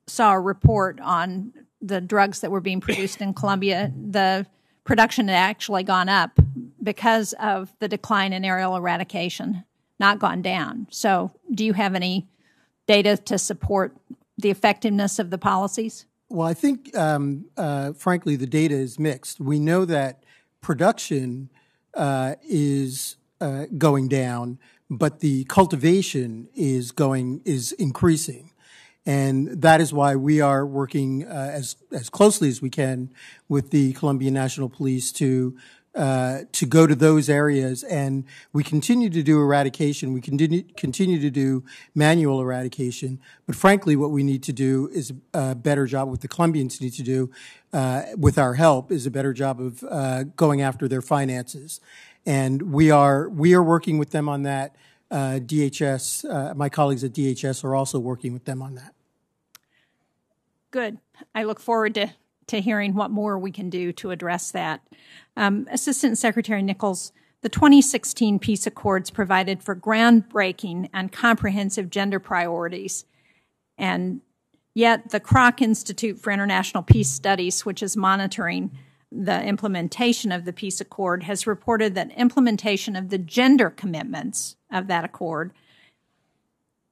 [SPEAKER 6] saw a report on the drugs that were being produced in Colombia, the production had actually gone up because of the decline in aerial eradication, not gone down. So do you have any data to support the effectiveness of the policies?
[SPEAKER 4] Well, I think, frankly, the data is mixed. We know that production is going down, but the cultivation is increasing. And that is why we are working as closely as we can with the Colombian National Police to go to those areas. And we continue to do eradication. We continue to do manual eradication. But frankly, what we need to do is a better job, what the Colombians need to do with our help is a better job of going after their finances. And we are working with them on that. DHS, my colleagues at DHS are also working with them on that.
[SPEAKER 6] Good. I look forward to hearing what more we can do to address that. Assistant Secretary Nichols, the 2016 peace accords provided for groundbreaking and comprehensive gender priorities, and yet the Kroc Institute for International Peace Studies, which is monitoring the implementation of the peace accord, has reported that implementation of the gender commitments of that accord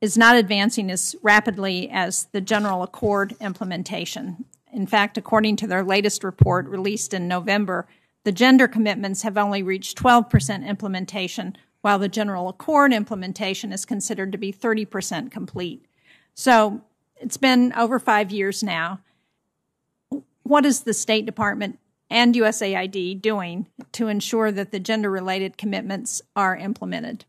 [SPEAKER 6] is not advancing as rapidly as the general accord implementation. In fact, according to their latest report released in November, the gender commitments have only reached 12% implementation, while the general accord implementation is considered to be 30% complete. So it's been over 5 years now. What is the State Department and USAID doing to ensure that the gender-related commitments are implemented?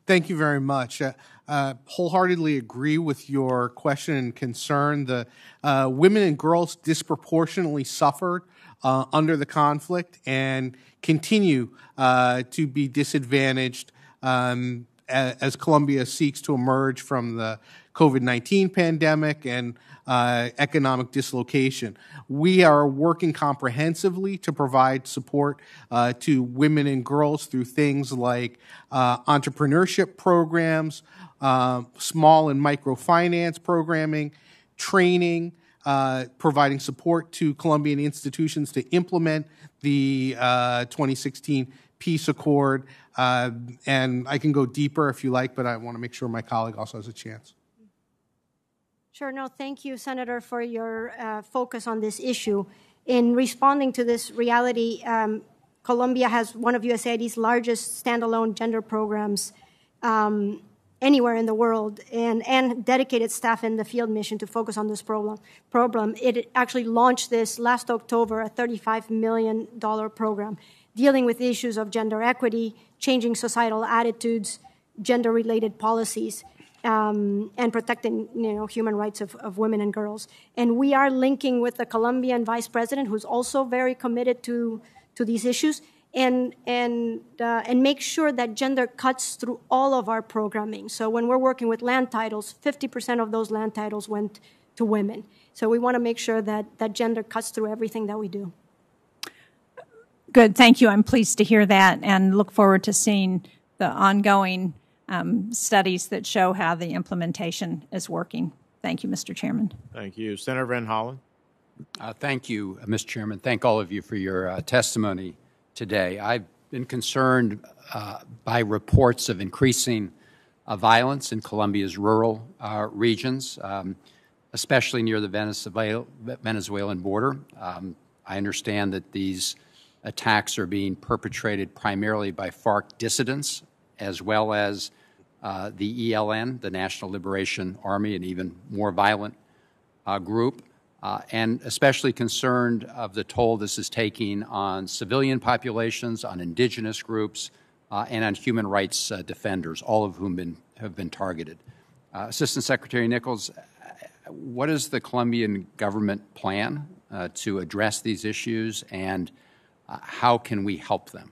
[SPEAKER 3] Thank you very much. Wholeheartedly agree with your question and concern. The women and girls disproportionately suffered under the conflict and continue to be disadvantaged as Colombia seeks to emerge from the COVID-19 pandemic and economic dislocation. We are working comprehensively to provide support to women and girls through things like entrepreneurship programs, small and microfinance programming, training, providing support to Colombian institutions to implement the 2016 peace accord. And I can go deeper if you like, but I want to make sure my colleague also has a chance.
[SPEAKER 5] Sure. No, thank you, Senator, for your focus on this issue. In responding to this reality, Colombia has one of USAID's largest standalone gender programs anywhere in the world, and dedicated staff in the field mission to focus on this problem. It actually launched this last October, a $35 million program dealing with issues of gender equity, changing societal attitudes, gender-related policies, and protecting, human rights of women and girls. And we are linking with the Colombian vice president, who's also very committed to these issues, and make sure that gender cuts through all of our programming. So when we're working with land titles, 50% of those land titles went to women. So we want to make sure that gender cuts through everything that we do.
[SPEAKER 6] Good. Thank you. I'm pleased to hear that and look forward to seeing the ongoing studies that show how the implementation is working. Thank you, Mr. Chairman.
[SPEAKER 1] Thank you. Senator Van Hollen.
[SPEAKER 7] Thank you, Mr. Chairman. Thank all of you for your testimony today. I've been concerned by reports of increasing violence in Colombia's rural regions, especially near the Venezuelan border. I understand that these attacks are being perpetrated primarily by FARC dissidents, as well as the ELN, the National Liberation Army, an even more violent group, and especially concerned of the toll this is taking on civilian populations, on indigenous groups, and on human rights defenders, all of whom have been targeted. Assistant Secretary Nichols, what is the Colombian government plan to address these issues, and how can we help them?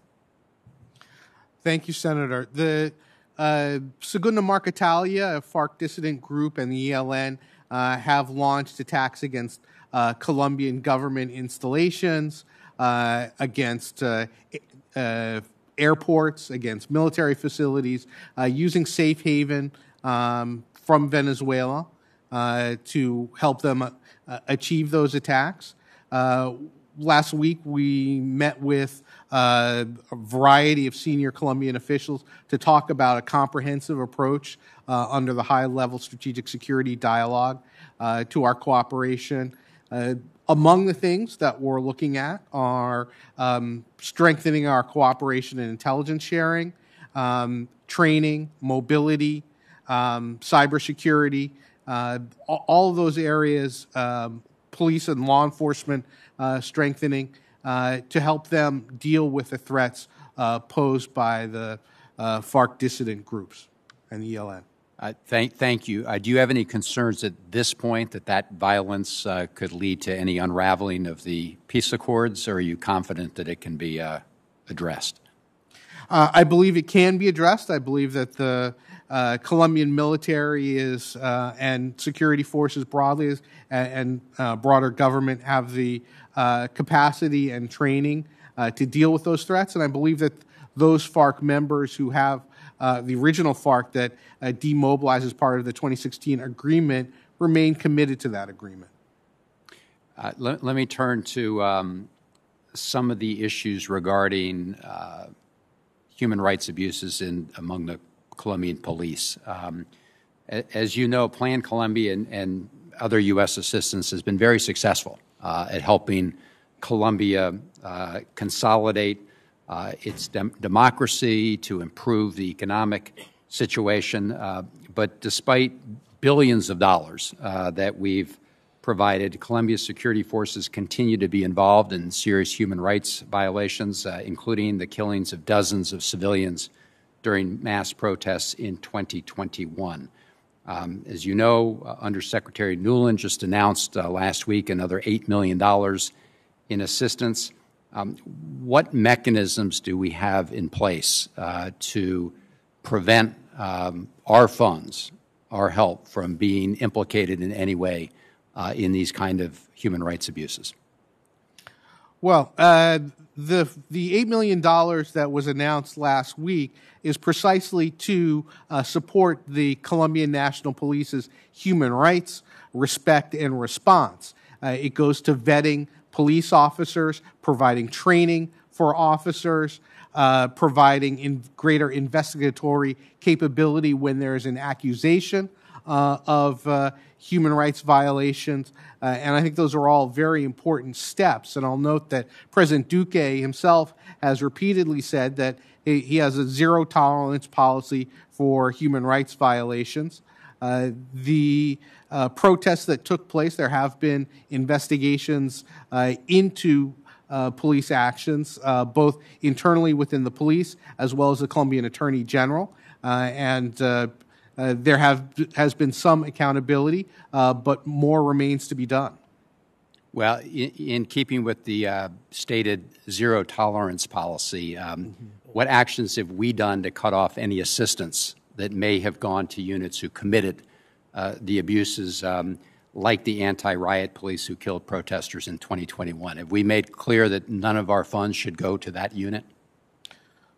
[SPEAKER 3] Thank you, Senator. The Segunda Marquetalia, a FARC dissident group, and the ELN have launched attacks against Colombian government installations, against airports, against military facilities, using safe haven from Venezuela to help them achieve those attacks. Last week, we met with a variety of senior Colombian officials to talk about a comprehensive approach under the high-level strategic security dialogue to our cooperation. Among the things that we're looking at are strengthening our cooperation and intelligence sharing, training, mobility, cybersecurity, all of those areas, police and law enforcement strengthening to help them deal with the threats posed by the FARC dissident groups and the ELN.
[SPEAKER 7] Thank you. Do you have any concerns at this point that violence could lead to any unraveling of the peace accords, or are you confident that it can be addressed?
[SPEAKER 3] I believe it can be addressed. I believe that the Colombian military is and security forces broadly and broader government have the capacity and training to deal with those threats. And I believe that those FARC members who have the original FARC that demobilized as part of the 2016 agreement remain committed to that agreement.
[SPEAKER 7] Let me turn to some of the issues regarding human rights abuses among the Colombian police. As you know, Plan Colombia and other U.S. assistance has been very successful at helping Colombia consolidate its democracy, to improve the economic situation. But despite billions of dollars that we've provided, Colombia's security forces continue to be involved in serious human rights violations, including the killings of dozens of civilians during mass protests in 2021. As you know, Undersecretary Nuland just announced last week another $8 million in assistance. What mechanisms do we have in place to prevent our funds, our help, from being implicated in any way in these kind of human rights abuses?
[SPEAKER 3] Well, the $8 million that was announced last week is precisely to support the Colombian National Police's human rights respect and response. It goes to vetting police officers, providing training for officers, providing greater investigatory capability when there is an accusation of human rights violations. And I think those are all very important steps. And I'll note that President Duque himself has repeatedly said that he has a zero-tolerance policy for human rights violations. The protests that took place, there have been investigations into police actions, both internally within the police as well as the Colombian Attorney General. There has been some accountability, but more remains to be done.
[SPEAKER 7] Well, in keeping with the stated zero-tolerance policy, what actions have we done to cut off any assistance that may have gone to units who committed the abuses, like the anti-riot police who killed protesters in 2021? Have we made clear that none of our funds should go to that unit?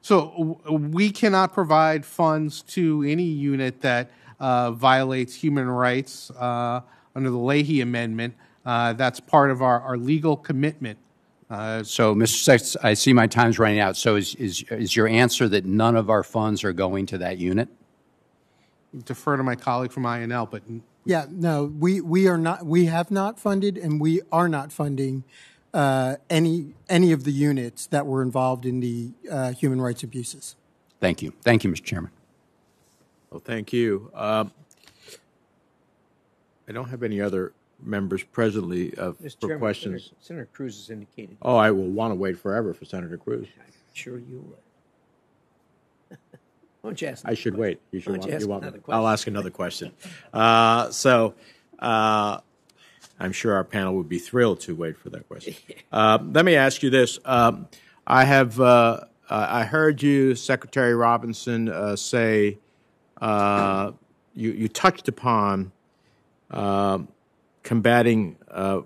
[SPEAKER 3] So we cannot provide funds to any unit that violates human rights under the Leahy Amendment. That's part of our legal commitment.
[SPEAKER 7] So, Mr. Sexton, I see my time's running out. So is your answer that none of our funds are going to that unit?
[SPEAKER 3] Defer to my colleague from INL, but
[SPEAKER 4] yeah, no, we are not. We have not funded, and we are not funding any of the units that were involved in the human rights abuses.
[SPEAKER 7] Thank you. Thank you, Mr. Chairman.
[SPEAKER 1] Well, thank you. I don't have any other members presently for
[SPEAKER 2] Chairman,
[SPEAKER 1] questions.
[SPEAKER 2] Senator Cruz has indicated.
[SPEAKER 1] Oh, I will want to wait forever for Senator Cruz.
[SPEAKER 2] I'm sure you would. Why don't you ask?
[SPEAKER 1] I should wait. You should I'll ask another question. I'm sure our panel would be thrilled to wait for that question. Let me ask you this. I heard you, Secretary Robinson, say you touched upon combating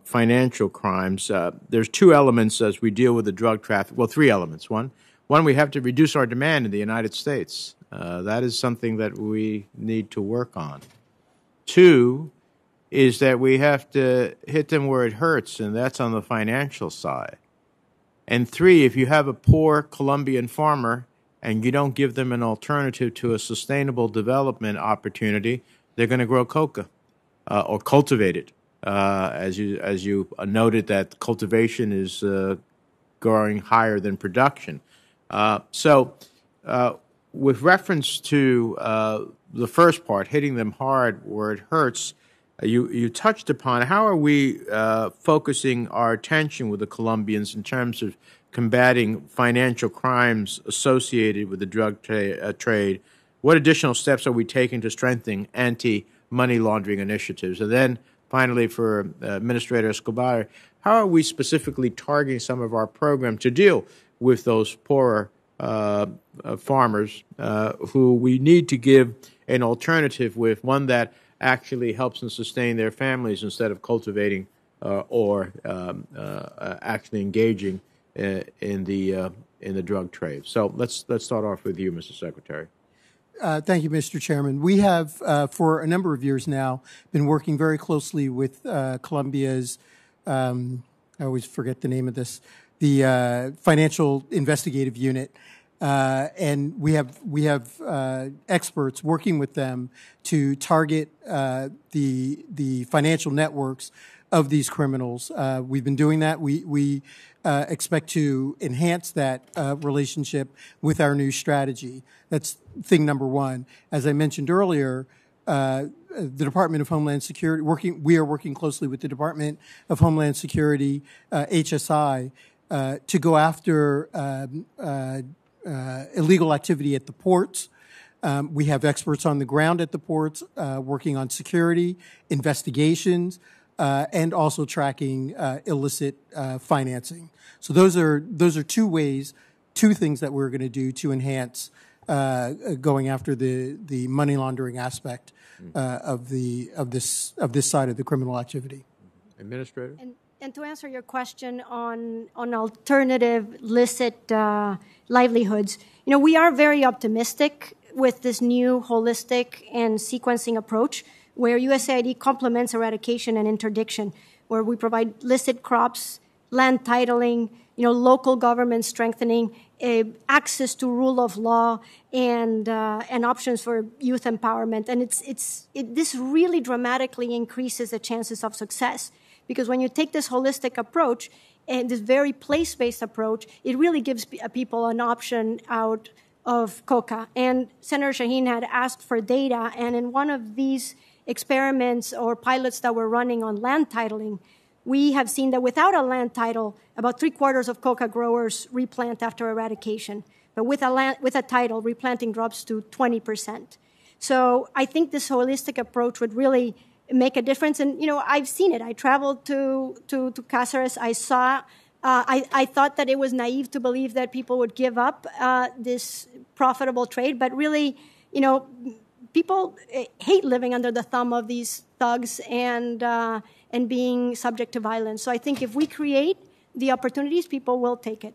[SPEAKER 1] financial crimes. There's two elements as we deal with the drug traffic. Well, three elements. One, we have to reduce our demand in the United States. That is something that we need to work on. Two is that we have to hit them where it hurts, and that's on the financial side. And three, if you have a poor Colombian farmer and you don't give them an alternative to a sustainable development opportunity, they're going to grow coca or cultivate it. As you noted, that cultivation is growing higher than production. With reference to the first part, hitting them hard where it hurts, you touched upon how are we focusing our attention with the Colombians in terms of combating financial crimes associated with the drug trade? What additional steps are we taking to strengthen anti-money laundering initiatives? And then finally, for Administrator Escobar, how are we specifically targeting some of our program to deal with those poorer farmers who we need to give an alternative with, one that actually helps them sustain their families instead of cultivating or actually engaging in the drug trade. So let's start off with you, Mr. Secretary.
[SPEAKER 4] Thank you, Mr. Chairman. We have, for a number of years now, been working very closely with Colombia's, I always forget the name of this, the Financial Investigative Unit. And we have experts working with them to target the financial networks of these criminals. We've been doing that. We expect to enhance that relationship with our new strategy. That's thing number one. As I mentioned earlier, the Department of Homeland Security, we are working closely with the Department of Homeland Security, HSI, to go after illegal activity at the ports. We have experts on the ground at the ports working on security, investigations, and also tracking illicit financing. So those are two things that we're going to do to enhance going after the money laundering aspect of this side of the criminal activity.
[SPEAKER 1] Administrator?
[SPEAKER 5] And to answer your question on alternative illicit livelihoods, we are very optimistic with this new holistic and sequencing approach. where USAID complements eradication and interdiction, where we provide illicit crops, land titling, local government strengthening, access to rule of law, and options for youth empowerment. And this really dramatically increases the chances of success, because when you take this holistic approach and this very place-based approach, it really gives people an option out of coca. And Senator Shaheen had asked for data, and in one of these experiments or pilots that we're running on land titling, we have seen that without a land title, about 3/4 of coca growers replant after eradication. But with a title, replanting drops to 20%. So I think this holistic approach would really make a difference. And, I've seen it. I traveled to Cáceres. I saw, I thought that it was naive to believe that people would give up this profitable trade. But really, people hate living under the thumb of these thugs and being subject to violence. So I think if we create the opportunities, people will take it.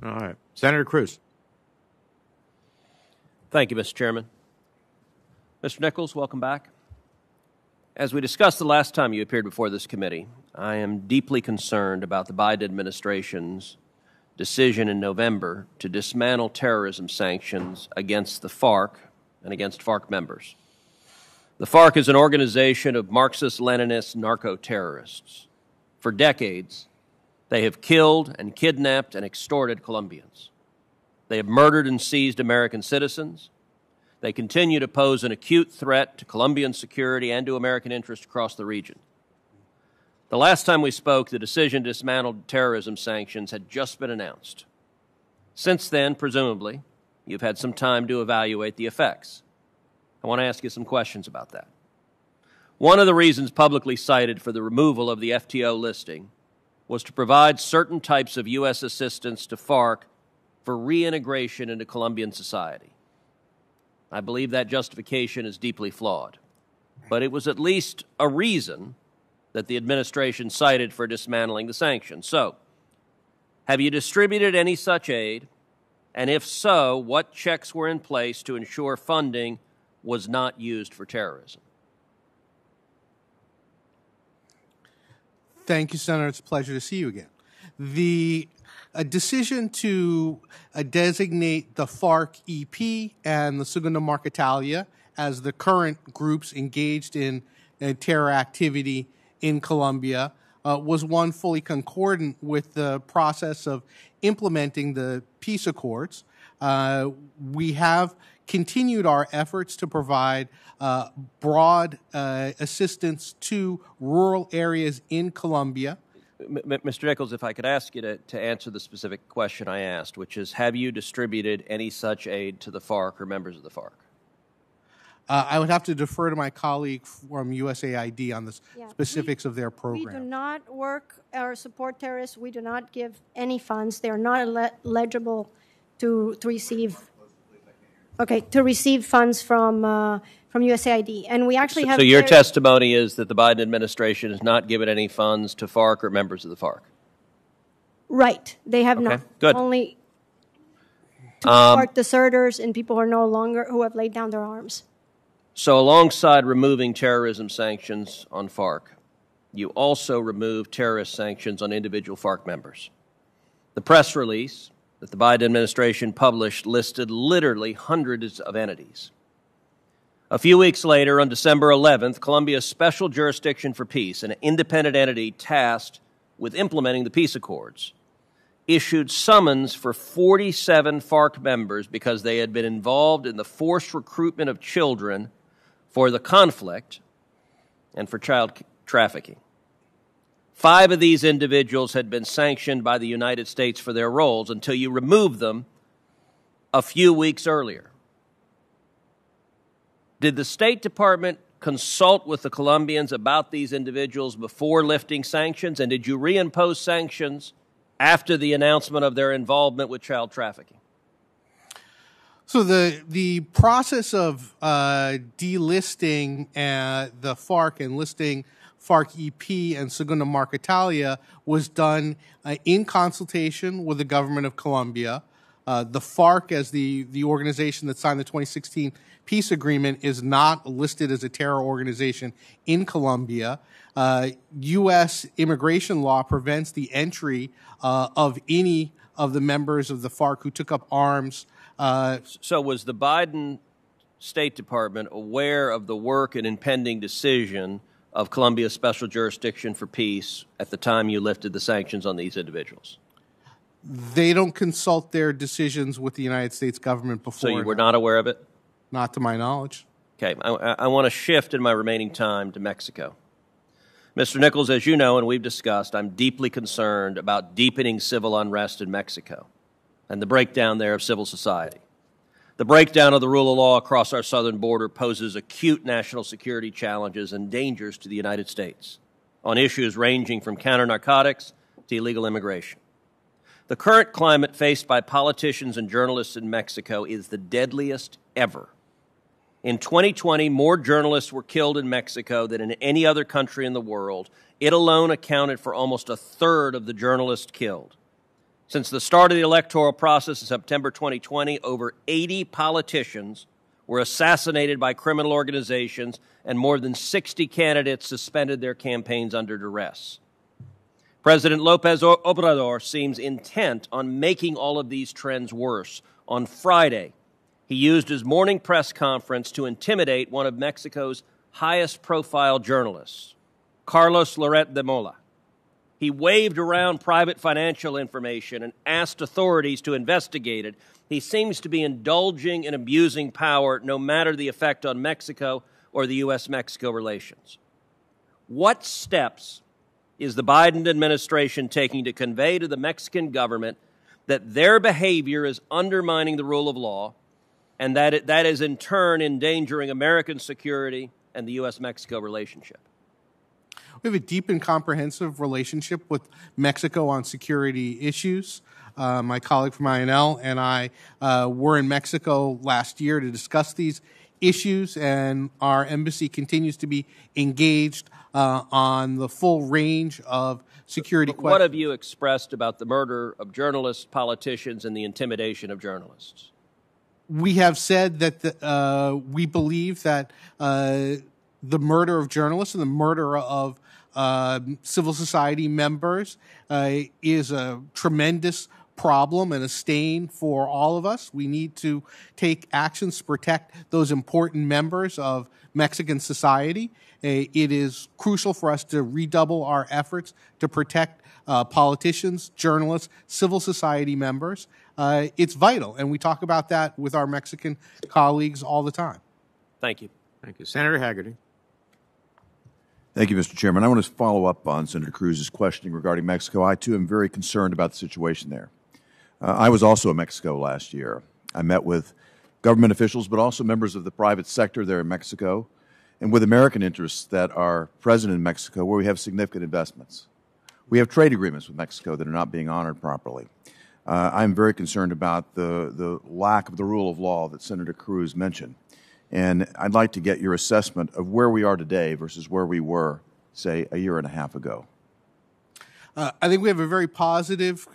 [SPEAKER 1] All right. Senator Cruz.
[SPEAKER 8] Thank you, Mr. Chairman. Mr. Nichols, welcome back. As we discussed the last time you appeared before this committee, I am deeply concerned about the Biden administration's decision in November to dismantle terrorism sanctions against the FARC and against FARC members. The FARC is an organization of Marxist-Leninist narco-terrorists. For decades, they have killed and kidnapped and extorted Colombians. They have murdered and seized American citizens. They continue to pose an acute threat to Colombian security and to American interests across the region. The last time we spoke, the decision to dismantle terrorism sanctions had just been announced. Since then, presumably, you've had some time to evaluate the effects. I want to ask you some questions about that. One of the reasons publicly cited for the removal of the FTO listing was to provide certain types of U.S. assistance to FARC for reintegration into Colombian society. I believe that justification is deeply flawed, but it was at least a reason that the administration cited for dismantling the sanctions. So, have you distributed any such aid? And if so, what checks were in place to ensure funding was not used for terrorism?
[SPEAKER 3] Thank you, Senator. It's a pleasure to see you again. The decision to designate the FARC-EP and the Segunda Marquetalia as the current groups engaged in terror activity in Colombia was one fully concordant with the process of implementing the peace accords. We have continued our efforts to provide broad assistance to rural areas in Colombia.
[SPEAKER 8] Mr. Nichols, if I could ask you to answer the specific question I asked, which is, have you distributed any such aid to the FARC or members of the FARC?
[SPEAKER 3] I would have to defer to my colleague from USAID on the specifics of their program.
[SPEAKER 5] We do not work or support terrorists. We do not give any funds. They are not eligible to receive. Okay, to receive funds from USAID, and we actually have.
[SPEAKER 8] So your testimony is that the Biden administration has not given any funds to FARC or members of the FARC.
[SPEAKER 5] Right, they have not.
[SPEAKER 8] Good.
[SPEAKER 5] Only to FARC deserters and people who have laid down their arms.
[SPEAKER 8] So alongside removing terrorism sanctions on FARC, you also removed terrorist sanctions on individual FARC members. The press release that the Biden administration published listed literally hundreds of entities. A few weeks later, on December 11th, Colombia's Special Jurisdiction for Peace, an independent entity tasked with implementing the peace accords, issued summons for 47 FARC members because they had been involved in the forced recruitment of children for the conflict and for child trafficking. 5 of these individuals had been sanctioned by the United States for their roles until you removed them a few weeks earlier. Did the State Department consult with the Colombians about these individuals before lifting sanctions, and did you reimpose sanctions after the announcement of their involvement with child trafficking?
[SPEAKER 3] So the process of delisting the FARC and listing FARC-EP and Segunda Marquetalia was done in consultation with the government of Colombia. The FARC, as the organization that signed the 2016 peace agreement, is not listed as a terror organization in Colombia. U.S. immigration law prevents the entry of any of the members of the FARC who took up arms.
[SPEAKER 8] So was the Biden State Department aware of the work and impending decision of Colombia's special jurisdiction for peace at the time you lifted the sanctions on these individuals?
[SPEAKER 3] They don't consult their decisions with the United States government before.
[SPEAKER 8] So you were not aware of it?
[SPEAKER 3] Not to my knowledge.
[SPEAKER 8] Okay. I want to shift in my remaining time to Mexico. Mr. Nichols, as you know and we've discussed, I'm deeply concerned about deepening civil unrest in Mexico and the breakdown there of civil society. The breakdown of the rule of law across our southern border poses acute national security challenges and dangers to the United States on issues ranging from counter-narcotics to illegal immigration. The current climate faced by politicians and journalists in Mexico is the deadliest ever. In 2020, more journalists were killed in Mexico than in any other country in the world. It alone accounted for almost a third of the journalists killed. Since the start of the electoral process in September 2020, over 80 politicians were assassinated by criminal organizations, and more than 60 candidates suspended their campaigns under duress. President López Obrador seems intent on making all of these trends worse. On Friday, he used his morning press conference to intimidate one of Mexico's highest-profile journalists, Carlos Loret de Mola. He waved around private financial information and asked authorities to investigate it. He seems to be indulging in abusing power, no matter the effect on Mexico or the U.S.-Mexico relations. What steps is the Biden administration taking to convey to the Mexican government that their behavior is undermining the rule of law and that is in turn endangering American security and the U.S.-Mexico relationship?
[SPEAKER 3] We have a deep and comprehensive relationship with Mexico on security issues. My colleague from INL and I were in Mexico last year to discuss these issues, and our embassy continues to be engaged on the full range of security questions.
[SPEAKER 8] What have you expressed about the murder of journalists, politicians, and the intimidation of journalists?
[SPEAKER 3] We have said that we believe that the murder of journalists and the murder of civil society members is a tremendous problem and a stain for all of us. We need to take actions to protect those important members of Mexican society. It is crucial for us to redouble our efforts to protect politicians, journalists, civil society members. It's vital, and we talk about that with our Mexican colleagues all the time.
[SPEAKER 8] Thank you.
[SPEAKER 1] Thank you. Senator Hagerty.
[SPEAKER 9] Thank you, Mr. Chairman. I want to follow up on Senator Cruz's questioning regarding Mexico. I, too, am very concerned about the situation there. I was also in Mexico last year. I met with government officials, but also members of the private sector there in Mexico, and with American interests that are present in Mexico, where we have significant investments. We have trade agreements with Mexico that are not being honored properly. I'm very concerned about the lack of the rule of law that Senator Cruz mentioned. And I'd like to get your assessment of where we are today versus where we were, say, a year and a half ago.
[SPEAKER 3] I think we have a very positive,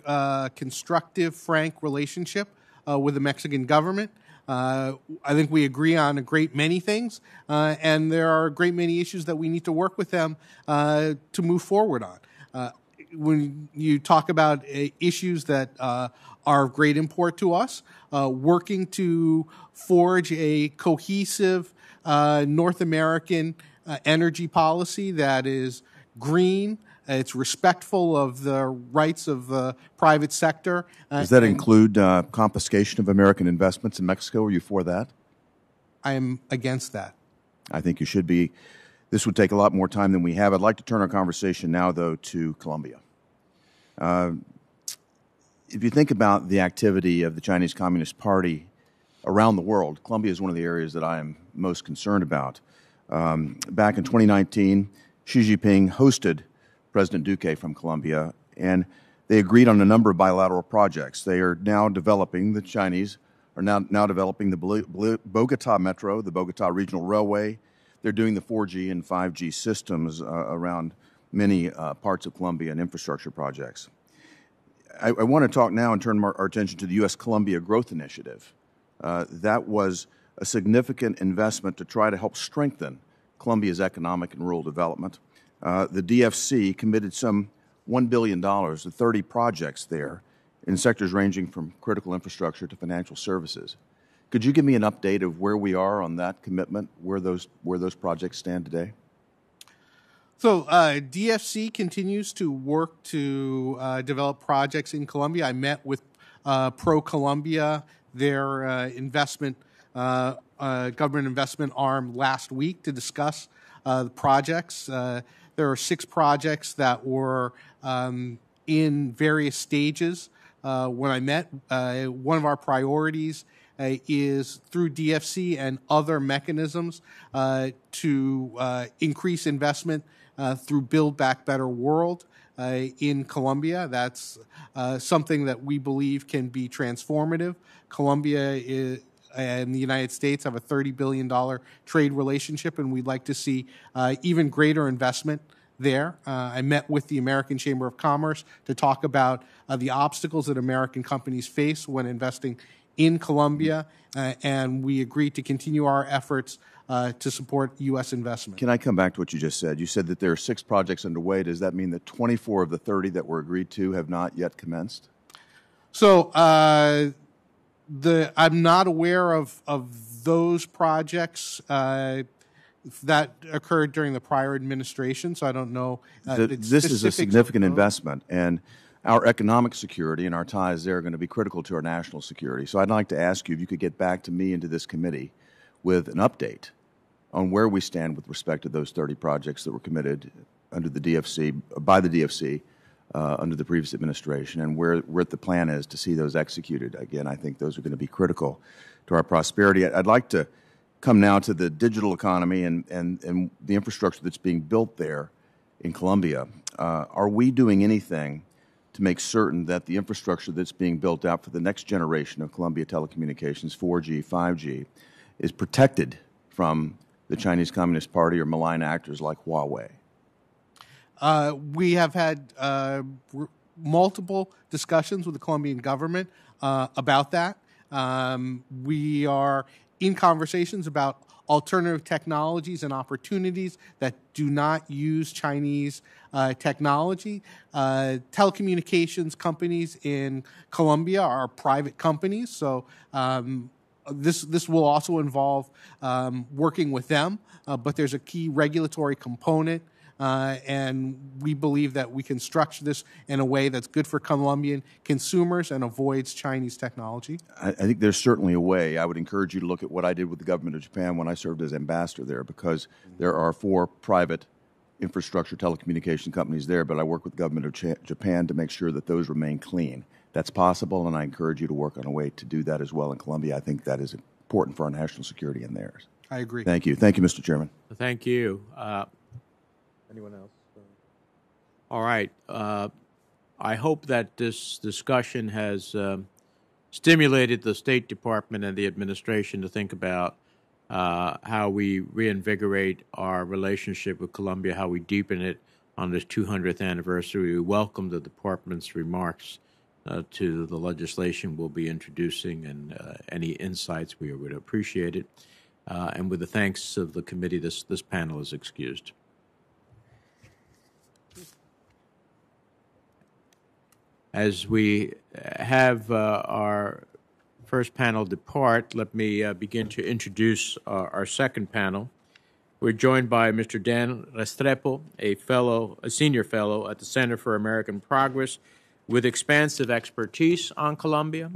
[SPEAKER 3] constructive, frank relationship with the Mexican government. I think we agree on a great many things, and there are a great many issues that we need to work with them to move forward on. When you talk about issues that are of great import to us, working to forge a cohesive North American energy policy that is green, it's respectful of the rights of the private sector.
[SPEAKER 9] Does that include confiscation of American investments in Mexico? Are you for that?
[SPEAKER 3] I am against that.
[SPEAKER 9] I think you should be. This would take a lot more time than we have. I'd like to turn our conversation now, though, to Colombia. If you think about the activity of the Chinese Communist Party around the world, Colombia is one of the areas that I am most concerned about. Back in 2019, Xi Jinping hosted President Duque from Colombia, and they agreed on a number of bilateral projects. They are now developing, the Chinese are now developing the Bogota Metro, the Bogota Regional Railway. They're doing the 4G and 5G systems around many parts of Colombia and infrastructure projects. I want to talk now and turn our attention to the U.S. Colombia Growth Initiative. That was a significant investment to try to help strengthen Colombia's economic and rural development. The DFC committed some $1 billion to 30 projects there in sectors ranging from critical infrastructure to financial services. Could you give me an update of where we are on that commitment, where those projects stand today?
[SPEAKER 3] So DFC continues to work to develop projects in Colombia. I met with Pro-Colombia, their government investment arm, last week to discuss the projects. There are 6 projects that were in various stages when I met. One of our priorities is through DFC and other mechanisms to increase investment through Build Back Better World in Colombia. That's something that we believe can be transformative. Colombia and the United States have a $30 billion trade relationship, and we'd like to see even greater investment there. I met with the American Chamber of Commerce to talk about the obstacles that American companies face when investing in Colombia, and we agreed to continue our efforts to support U.S. investment.
[SPEAKER 9] Can I come back to what you just said? You said that there are 6 projects underway. Does that mean that 24 of the 30 that were agreed to have not yet commenced?
[SPEAKER 3] So I'm not aware of those projects that occurred during the prior administration, so I don't know.
[SPEAKER 9] This is a significant investment, and our economic security and our ties there are going to be critical to our national security. So I'd like to ask you if you could get back to me and to this committee with an update on where we stand with respect to those 30 projects that were committed under the DFC, by the DFC under the previous administration, and where the plan is to see those executed. Again, I think those are going to be critical to our prosperity. I'd like to come now to the digital economy and the infrastructure that's being built there in Colombia. Are we doing anything to make certain that the infrastructure that's being built out for the next generation of Colombia telecommunications, 4G, 5G, is protected from the Chinese Communist Party or malign actors like Huawei?
[SPEAKER 3] We have had multiple discussions with the Colombian government about that. We are in conversations about alternative technologies and opportunities that do not use Chinese technology. Telecommunications companies in Colombia are private companies, so this will also involve working with them, but there's a key regulatory component, and we believe that we can structure this in a way that's good for Colombian consumers and avoids Chinese technology.
[SPEAKER 9] I think there's certainly a way. I would encourage you to look at what I did with the government of Japan when I served as ambassador there, because there are 4 private infrastructure telecommunication companies there, but I work with the government of Japan to make sure that those remain clean. That's possible, and I encourage you to work on a way to do that as well in Colombia. I think that is important for our national security and theirs.
[SPEAKER 3] I agree.
[SPEAKER 9] Thank you. Thank you, Mr. Chairman.
[SPEAKER 1] Thank you. Anyone else? All right. I hope that this discussion has stimulated the State Department and the administration to think about how we reinvigorate our relationship with Colombia, how we deepen it on this 200th anniversary. We welcome the Department's remarks to the legislation we'll be introducing, and any insights we would appreciate it. And with the thanks of the committee, this panel is excused. As we have our first panel depart, let me begin to introduce our second panel. We're joined by Mr. Dan Restrepo, a senior fellow at the Center for American Progress with expansive expertise on Colombia.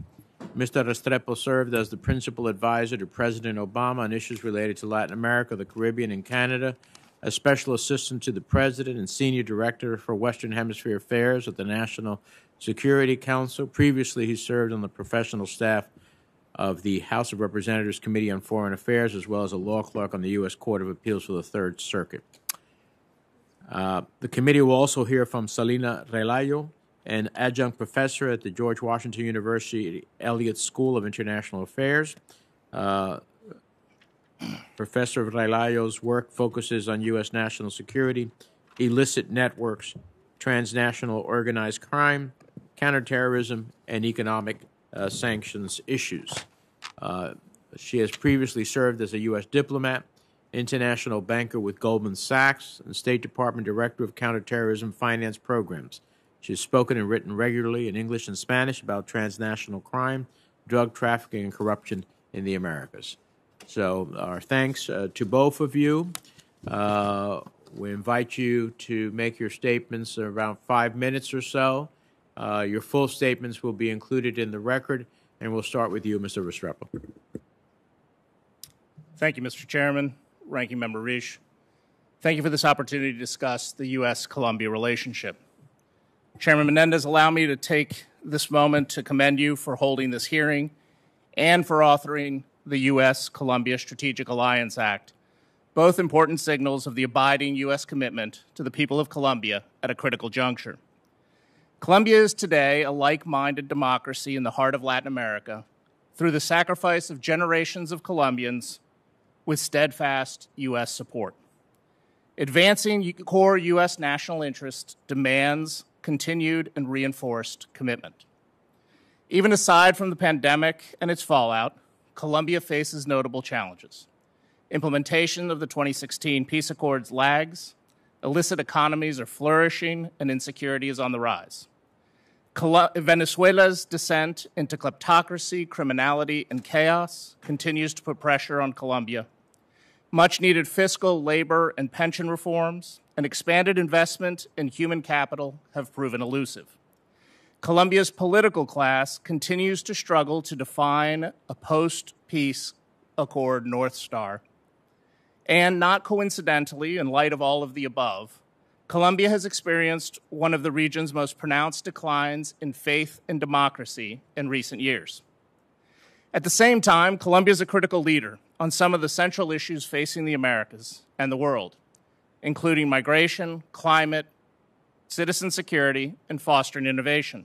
[SPEAKER 1] Mr. Restrepo served as the principal advisor to President Obama on issues related to Latin America, the Caribbean, and Canada, a special assistant to the President and senior director for Western Hemisphere Affairs at the National Security Council. Previously, he served on the professional staff of the House of Representatives Committee on Foreign Affairs, as well as a law clerk on the U.S. Court of Appeals for the Third Circuit. The committee will also hear from Salina Relayo, an adjunct professor at the George Washington University Elliott School of International Affairs. Professor Relayo's work focuses on U.S. national security, illicit networks, transnational organized crime, counterterrorism, and economic sanctions issues. She has previously served as a U.S. diplomat, international banker with Goldman Sachs, and State Department Director of Counterterrorism Finance Programs. She has spoken and written regularly in English and Spanish about transnational crime, drug trafficking, and corruption in the Americas. So our thanks to both of you. We invite you to make your statements in around 5 minutes or so. Your full statements will be included in the record, and we'll start with you, Mr. Restrepo.
[SPEAKER 10] Thank you, Mr. Chairman, Ranking Member Risch. Thank you for this opportunity to discuss the U.S. Colombia relationship. Chairman Menendez, allow me to take this moment to commend you for holding this hearing and for authoring the U.S. Colombia Strategic Alliance Act, both important signals of the abiding U.S. commitment to the people of Colombia at a critical juncture. Colombia is today a like-minded democracy in the heart of Latin America through the sacrifice of generations of Colombians with steadfast U.S. support. Advancing core U.S. national interest demands continued and reinforced commitment. Even aside from the pandemic and its fallout, Colombia faces notable challenges. Implementation of the 2016 peace accords lags, illicit economies are flourishing, and insecurity is on the rise. Venezuela's descent into kleptocracy, criminality, and chaos continues to put pressure on Colombia. Much-needed fiscal, labor, and pension reforms and expanded investment in human capital have proven elusive. Colombia's political class continues to struggle to define a post-peace accord North Star. And not coincidentally, in light of all of the above, Colombia has experienced one of the region's most pronounced declines in faith and democracy in recent years. At the same time, Colombia is a critical leader on some of the central issues facing the Americas and the world, including migration, climate, citizen security, and fostering innovation.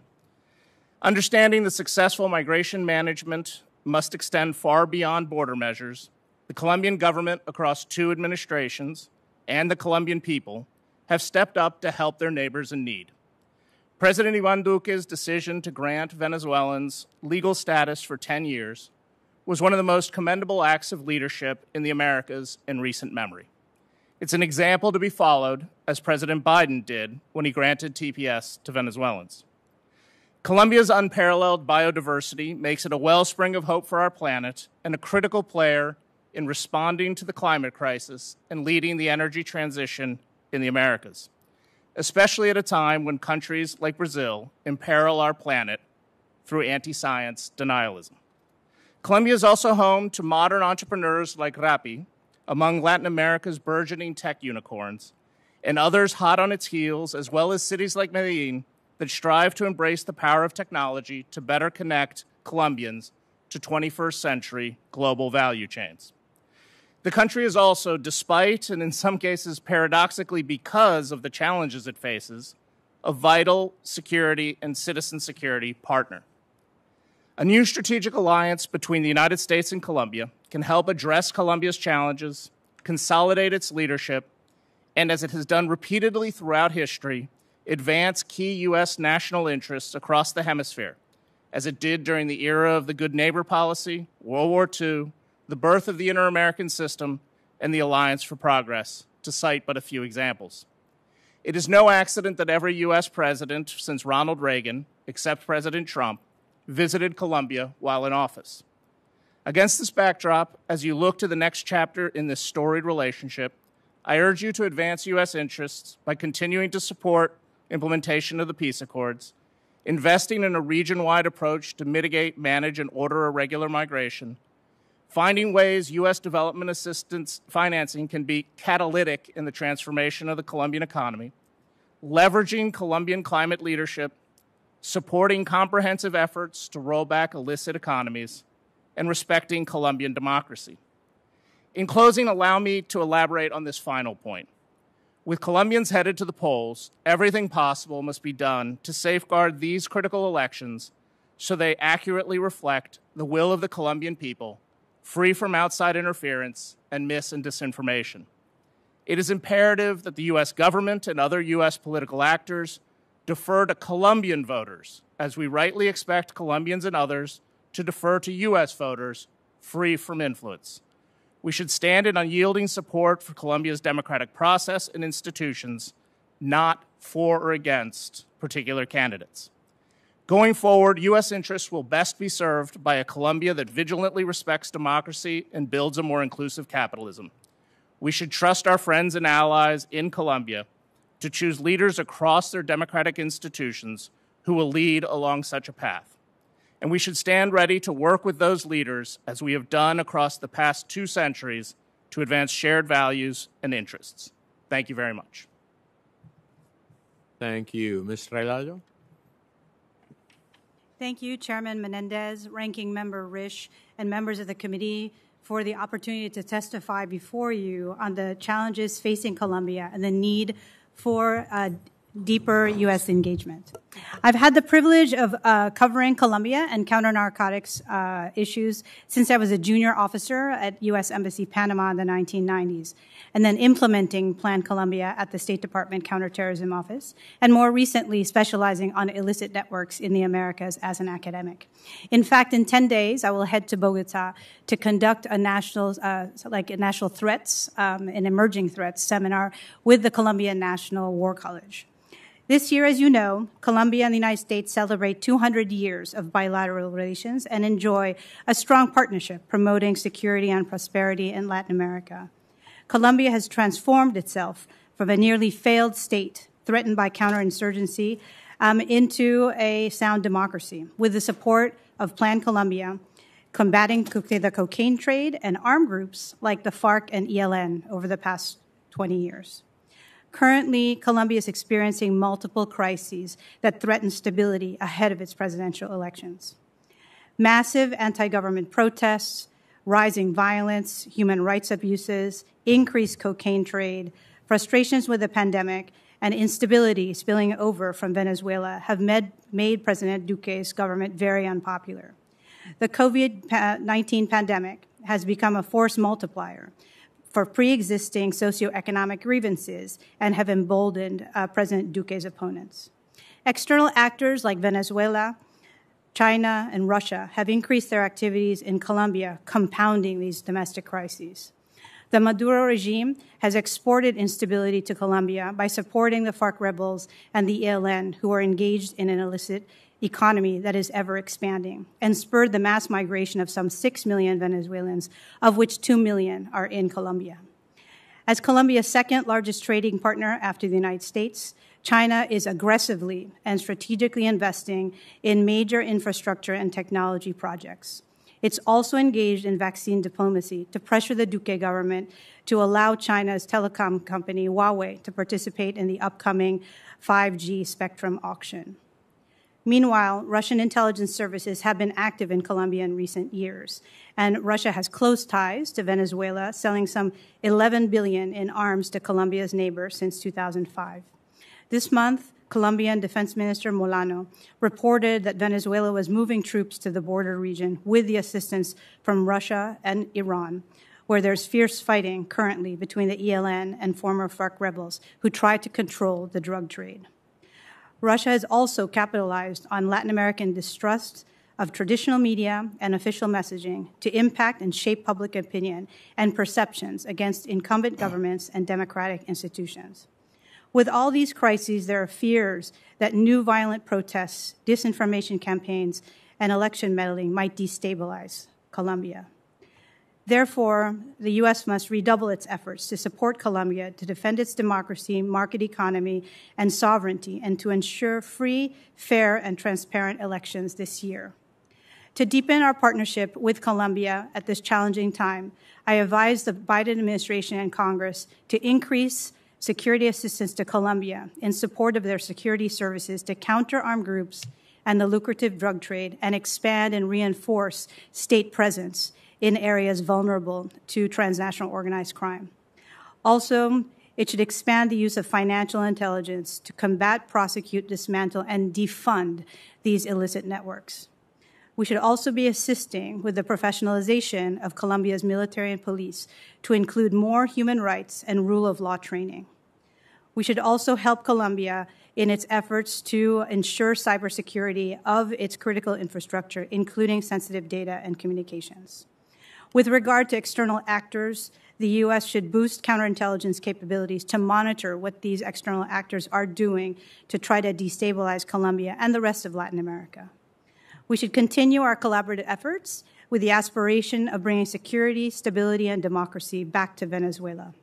[SPEAKER 10] Understanding the successful migration management must extend far beyond border measures. The Colombian government across 2 administrations and the Colombian people have stepped up to help their neighbors in need. President Iván Duque's decision to grant Venezuelans legal status for 10 years was one of the most commendable acts of leadership in the Americas in recent memory. It's an example to be followed, as President Biden did when he granted TPS to Venezuelans. Colombia's unparalleled biodiversity makes it a wellspring of hope for our planet and a critical player in responding to the climate crisis and leading the energy transition in the Americas, especially at a time when countries like Brazil imperil our planet through anti-science denialism. Colombia is also home to modern entrepreneurs like Rappi, among Latin America's burgeoning tech unicorns, and others hot on its heels, as well as cities like Medellin that strive to embrace the power of technology to better connect Colombians to 21st century global value chains. The country is also, despite and in some cases paradoxically because of the challenges it faces, a vital security and citizen security partner. A new strategic alliance between the United States and Colombia can help address Colombia's challenges, consolidate its leadership, and as it has done repeatedly throughout history, advance key U.S. national interests across the hemisphere, as it did during the era of the Good Neighbor policy, World War II, the birth of the Inter-American System, and the Alliance for Progress, to cite but a few examples. It is no accident that every U.S. president since Ronald Reagan, except President Trump, visited Colombia while in office. Against this backdrop, as you look to the next chapter in this storied relationship, I urge you to advance U.S. interests by continuing to support implementation of the peace accords, investing in a region-wide approach to mitigate, manage, and order irregular migration, finding ways U.S. development assistance financing can be catalytic in the transformation of the Colombian economy, leveraging Colombian climate leadership, supporting comprehensive efforts to roll back illicit economies, and respecting Colombian democracy. In closing, allow me to elaborate on this final point. With Colombians headed to the polls, everything possible must be done to safeguard these critical elections so they accurately reflect the will of the Colombian people, free from outside interference and mis- and disinformation. It is imperative that the U.S. government and other U.S. political actors defer to Colombian voters as we rightly expect Colombians and others to defer to U.S. voters free from influence. We should stand in unyielding support for Colombia's democratic process and institutions, not for or against particular candidates. Going forward, U.S. interests will best be served by a Colombia that vigilantly respects democracy and builds a more inclusive capitalism. We should trust our friends and allies in Colombia to choose leaders across their democratic institutions who will lead along such a path. And we should stand ready to work with those leaders, as we have done across the past 2 centuries, to advance shared values and interests. Thank you very much.
[SPEAKER 1] Thank you. Ms. Relado?
[SPEAKER 11] Thank you, Chairman Menendez, Ranking Member Risch, and members of the committee for the opportunity to testify before you on the challenges facing Colombia and the need for deeper U.S. engagement. I've had the privilege of covering Colombia and counter-narcotics issues since I was a junior officer at U.S. Embassy Panama in the 1990s, and then implementing Plan Colombia at the State Department Counterterrorism Office, and more recently specializing on illicit networks in the Americas as an academic. In fact, in 10 days, I will head to Bogota to conduct a national threats and emerging threats seminar with the Colombian National War College. This year, as you know, Colombia and the United States celebrate 200 years of bilateral relations and enjoy a strong partnership promoting security and prosperity in Latin America. Colombia has transformed itself from a nearly failed state threatened by counterinsurgency into a sound democracy with the support of Plan Colombia, combating the cocaine trade and armed groups like the FARC and ELN over the past 20 years. Currently, Colombia is experiencing multiple crises that threaten stability ahead of its presidential elections. Massive anti-government protests, rising violence, human rights abuses, increased cocaine trade, frustrations with the pandemic, and instability spilling over from Venezuela have made President Duque's government very unpopular. The COVID-19 pandemic has become a force multiplier for pre-existing socioeconomic grievances and have emboldened President Duque's opponents. External actors like Venezuela, China, and Russia have increased their activities in Colombia, compounding these domestic crises. The Maduro regime has exported instability to Colombia by supporting the FARC rebels and the ELN, who are engaged in an illicit economy that is ever expanding, and spurred the mass migration of some 6 million Venezuelans, of which 2 million are in Colombia. As Colombia's second largest trading partner after the United States, China is aggressively and strategically investing in major infrastructure and technology projects. It's also engaged in vaccine diplomacy to pressure the Duque government to allow China's telecom company Huawei to participate in the upcoming 5G spectrum auction. Meanwhile, Russian intelligence services have been active in Colombia in recent years, and Russia has close ties to Venezuela, selling some $11 billion in arms to Colombia's neighbor since 2005. This month, Colombian Defense Minister Molano reported that Venezuela was moving troops to the border region with the assistance from Russia and Iran, where there's fierce fighting currently between the ELN and former FARC rebels who try to control the drug trade. Russia has also capitalized on Latin American distrust of traditional media and official messaging to impact and shape public opinion and perceptions against incumbent governments and democratic institutions. With all these crises, there are fears that new violent protests, disinformation campaigns, and election meddling might destabilize Colombia. Therefore, the U.S. must redouble its efforts to support Colombia to defend its democracy, market economy, and sovereignty, and to ensure free, fair, and transparent elections this year. To deepen our partnership with Colombia at this challenging time, I advise the Biden administration and Congress to increase security assistance to Colombia in support of their security services to counter armed groups and the lucrative drug trade, and expand and reinforce state presence in areas vulnerable to transnational organized crime. Also, it should expand the use of financial intelligence to combat, prosecute, dismantle, and defund these illicit networks. We should also be assisting with the professionalization of Colombia's military and police to include more human rights and rule of law training. We should also help Colombia in its efforts to ensure cybersecurity of its critical infrastructure, including sensitive data and communications. With regard to external actors, the U.S. should boost counterintelligence capabilities to monitor what these external actors are doing to try to destabilize Colombia and the rest of Latin America. We should continue our collaborative efforts with the aspiration of bringing security, stability, and democracy back to Venezuela.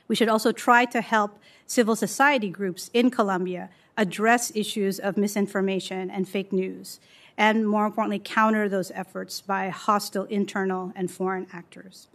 [SPEAKER 11] We should also try to help civil society groups in Colombia address issues of misinformation and fake news, and more importantly, counter those efforts by hostile internal and foreign actors.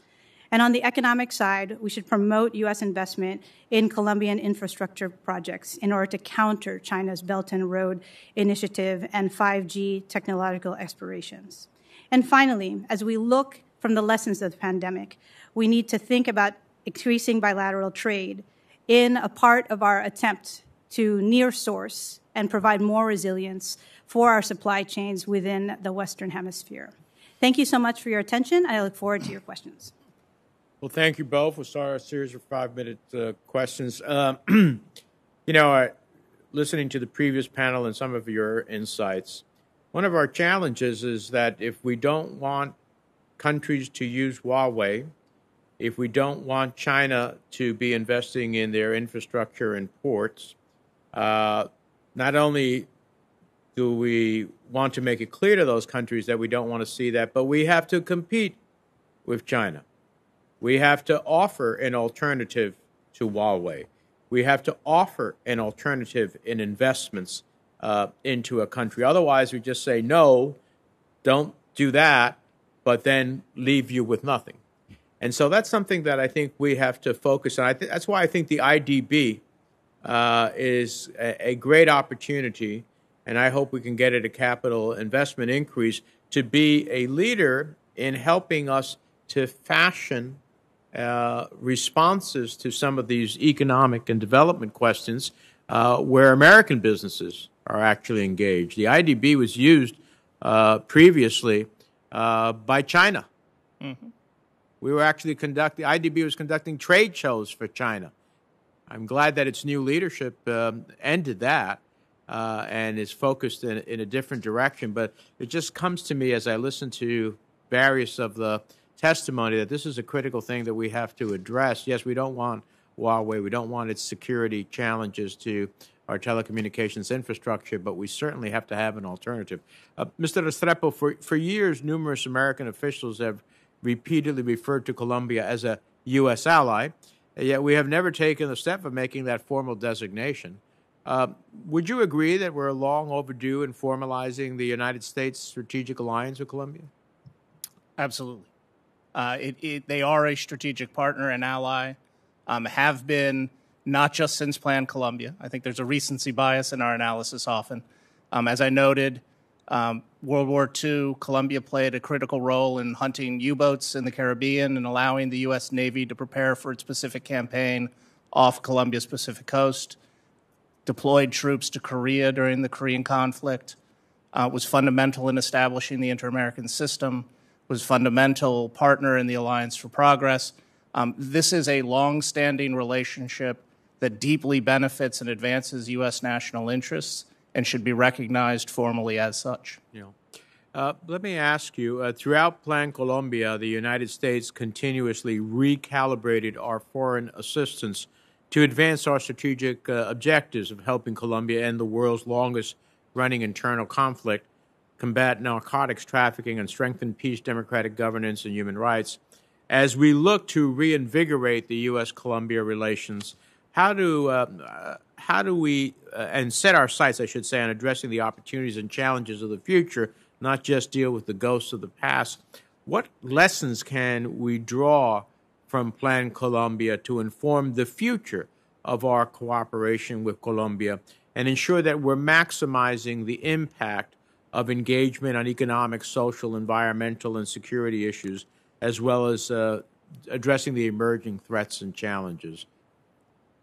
[SPEAKER 11] And on the economic side, we should promote U.S. investment in Colombian infrastructure projects in order to counter China's Belt and Road Initiative and 5G technological aspirations. And finally, as we look from the lessons of the pandemic, we need to think about increasing bilateral trade in a part of our attempt to near source and provide more resilience for our supply chains within the Western Hemisphere. Thank you so much for your attention. I look forward to your questions.
[SPEAKER 1] Well, thank you both. We'll start our series of 5-minute questions. Listening to the previous panel and some of your insights, one of our challenges is that if we don't want countries to use Huawei, if we don't want China to be investing in their infrastructure and ports, not only do we want to make it clear to those countries that we don't want to see that, but we have to compete with China. We have to offer an alternative to Huawei. We have to offer an alternative in investments into a country. Otherwise, we just say, no, don't do that, but then leave you with nothing. And so that's something that I think we have to focus on. That's why I think the IDB is a great opportunity, and I hope we can get it a capital investment increase to be a leader in helping us to fashion responses to some of these economic and development questions where American businesses are actually engaged. The IDB was used previously by China. Mm-hmm. We were actually the IDB was conducting trade shows for China. I'm glad that its new leadership ended that and is focused in a different direction. But it just comes to me as I listen to various of the testimony that this is a critical thing that we have to address. Yes, we don't want Huawei. We don't want its security challenges to our telecommunications infrastructure, but we certainly have to have an alternative. Mr. Restrepo, for years, numerous American officials have repeatedly referred to Colombia as a U.S. ally, yet we have never taken the step of making that formal designation. Would you agree that we're long overdue in formalizing the United States strategic alliance with Colombia?
[SPEAKER 10] Absolutely. They are a strategic partner and ally, have been not just since Plan Colombia. I think there's a recency bias in our analysis often. As I noted, World War II, Colombia played a critical role in hunting U-boats in the Caribbean and allowing the U.S. Navy to prepare for its Pacific campaign off Colombia's Pacific coast, deployed troops to Korea during the Korean conflict, was fundamental in establishing the Inter-American system, was fundamental partner in the Alliance for Progress. This is a long-standing relationship that deeply benefits and advances U.S. national interests and should be recognized formally as such.
[SPEAKER 1] Yeah. Let me ask you, throughout Plan Colombia, the United States continuously recalibrated our foreign assistance to advance our strategic objectives of helping Colombia end the world's longest-running internal conflict, combat narcotics trafficking, and strengthen peace, democratic governance, and human rights. As we look to reinvigorate the U.S.-Colombia relations, how do we and set our sights, I should say, on addressing the opportunities and challenges of the future, not just deal with the ghosts of the past? What lessons can we draw from Plan Colombia to inform the future of our cooperation with Colombia and ensure that we're maximizing the impact of engagement on economic, social, environmental, and security issues, as well as addressing the emerging threats and challenges?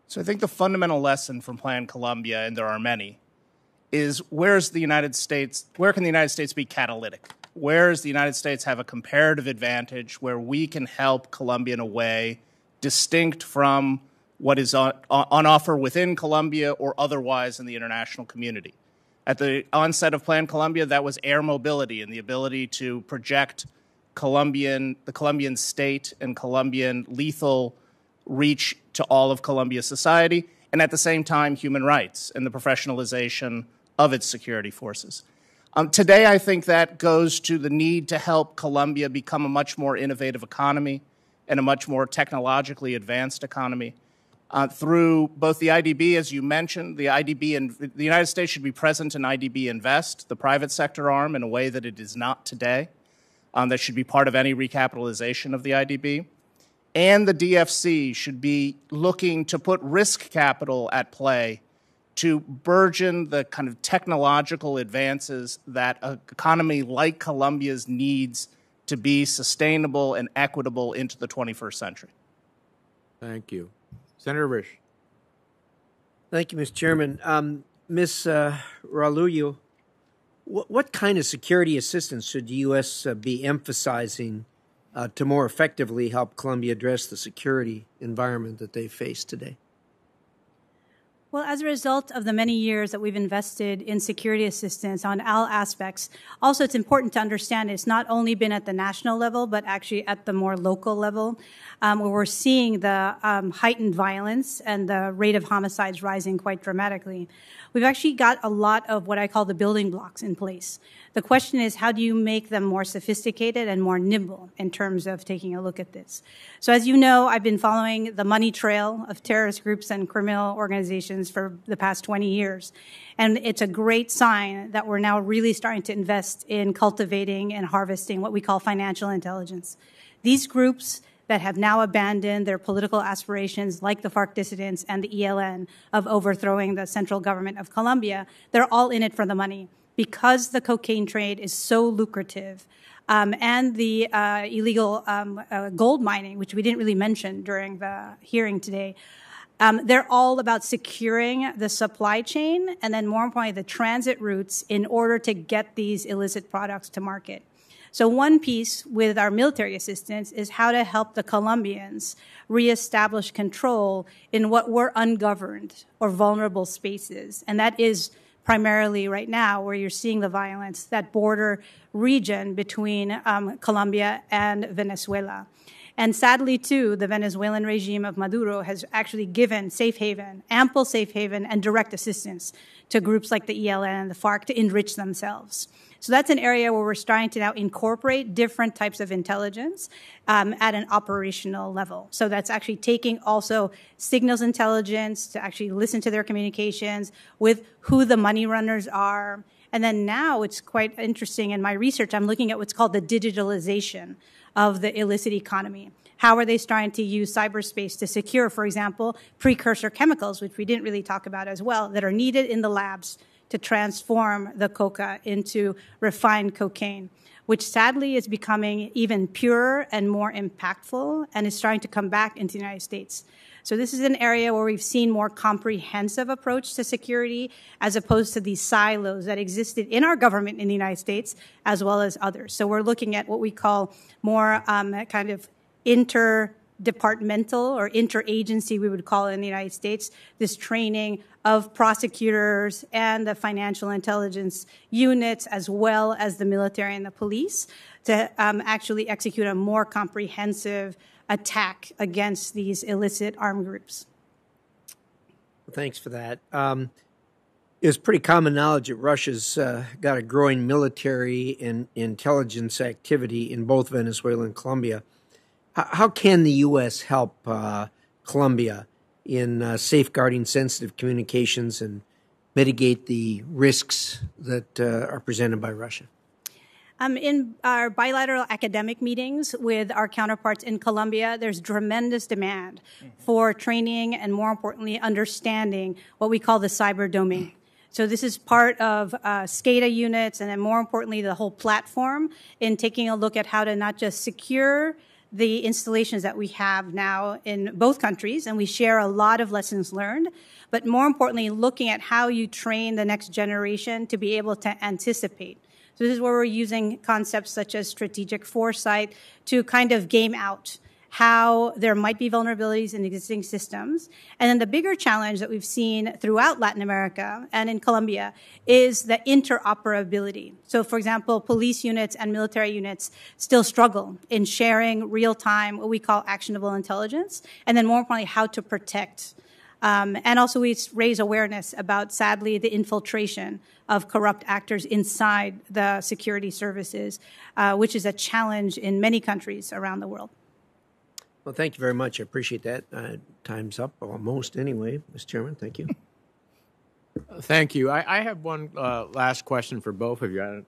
[SPEAKER 10] So I think the fundamental lesson from Plan Colombia, and there are many, is where can the United States be catalytic? Where does the United States have a comparative advantage where we can help Colombia in a way distinct from what is on offer within Colombia or otherwise in the international community. At the onset of Plan Colombia, that was air mobility and the ability to project the Colombian state and Colombian lethal reach to all of Colombia's society, and at the same time, human rights and the professionalization of its security forces. Today, I think that goes to the need to help Colombia become a much more innovative economy and a much more technologically advanced economy. Through both the IDB, as you mentioned, the IDB and the United States should be present in IDB Invest, the private sector arm, in a way that it is not today. That should be part of any recapitalization of the IDB. And the DFC should be looking to put risk capital at play to burgeon the kind of technological advances that an economy like Colombia's needs to be sustainable and equitable into the 21st century.
[SPEAKER 1] Thank you. Senator Risch.
[SPEAKER 2] Thank you, Mr. Chairman. Ms. Raulio, what kind of security assistance should the U.S. Be emphasizing to more effectively help Colombia address the security environment that they face today?
[SPEAKER 11] Well, as a result of the many years that we've invested in security assistance on all aspects, also it's important to understand it's not only been at the national level, but actually at the more local level, where we're seeing the heightened violence and the rate of homicides rising quite dramatically. We've actually got a lot of what I call the building blocks in place. The question is, how do you make them more sophisticated and more nimble in terms of taking a look at this? So as you know, I've been following the money trail of terrorist groups and criminal organizations for the past 20 years. And it's a great sign that we're now really starting to invest in cultivating and harvesting what we call financial intelligence. These groups that have now abandoned their political aspirations, like the FARC dissidents and the ELN, of overthrowing the central government of Colombia, they're all in it for the money. Because the cocaine trade is so lucrative, and the illegal gold mining, which we didn't really mention during the hearing today, they're all about securing the supply chain and then, more importantly, the transit routes in order to get these illicit products to market. So one piece with our military assistance is how to help the Colombians reestablish control in what were ungoverned or vulnerable spaces. And that is primarily right now where you're seeing the violence, that border region between Colombia and Venezuela. And sadly, too, the Venezuelan regime of Maduro has actually given safe haven, ample safe haven, and direct assistance to groups like the ELN and the FARC to enrich themselves. So that's an area where we're starting to now incorporate different types of intelligence at an operational level. So that's actually taking also signals intelligence to actually listen to their communications with who the money runners are. And then now it's quite interesting in my research, I'm looking at what's called the digitalization of the illicit economy. How are they starting to use cyberspace to secure, for example, precursor chemicals, which we didn't really talk about as well, that are needed in the labs to transform the coca into refined cocaine, which sadly is becoming even purer and more impactful and is starting to come back into the United States. So this is an area where we've seen more comprehensive approach to security as opposed to these silos that existed in our government in the United States as well as others. So we're looking at what we call more kind of interdepartmental or interagency, we would call it in the United States, this training of prosecutors and the financial intelligence units as well as the military and the police to actually execute a more comprehensive attack against these illicit armed groups.
[SPEAKER 2] Thanks for that. It's pretty common knowledge that Russia's got a growing military and intelligence activity in both Venezuela and Colombia. How can the U.S. help Colombia in safeguarding sensitive communications and mitigate the risks that are presented by Russia?
[SPEAKER 11] In our bilateral academic meetings with our counterparts in Colombia, there's tremendous demand for training and, more importantly, understanding what we call the cyber domain. So this is part of SCADA units and then, more importantly, the whole platform in taking a look at how to not just secure the installations that we have now in both countries, and we share a lot of lessons learned, but more importantly, looking at how you train the next generation to be able to anticipate. So this is where we're using concepts such as strategic foresight to kind of game out how there might be vulnerabilities in existing systems. And then the bigger challenge that we've seen throughout Latin America and in Colombia is the interoperability. So, for example, police units and military units still struggle in sharing real-time, what we call actionable intelligence, and then more importantly, how to protect. And also we raise awareness about, sadly, the infiltration of corrupt actors inside the security services, which is a challenge in many countries around the world.
[SPEAKER 2] Well, thank you very much. I appreciate that. Time's up almost anyway, Mr. Chairman. Thank you.
[SPEAKER 1] Thank you. I have one last question for both of you.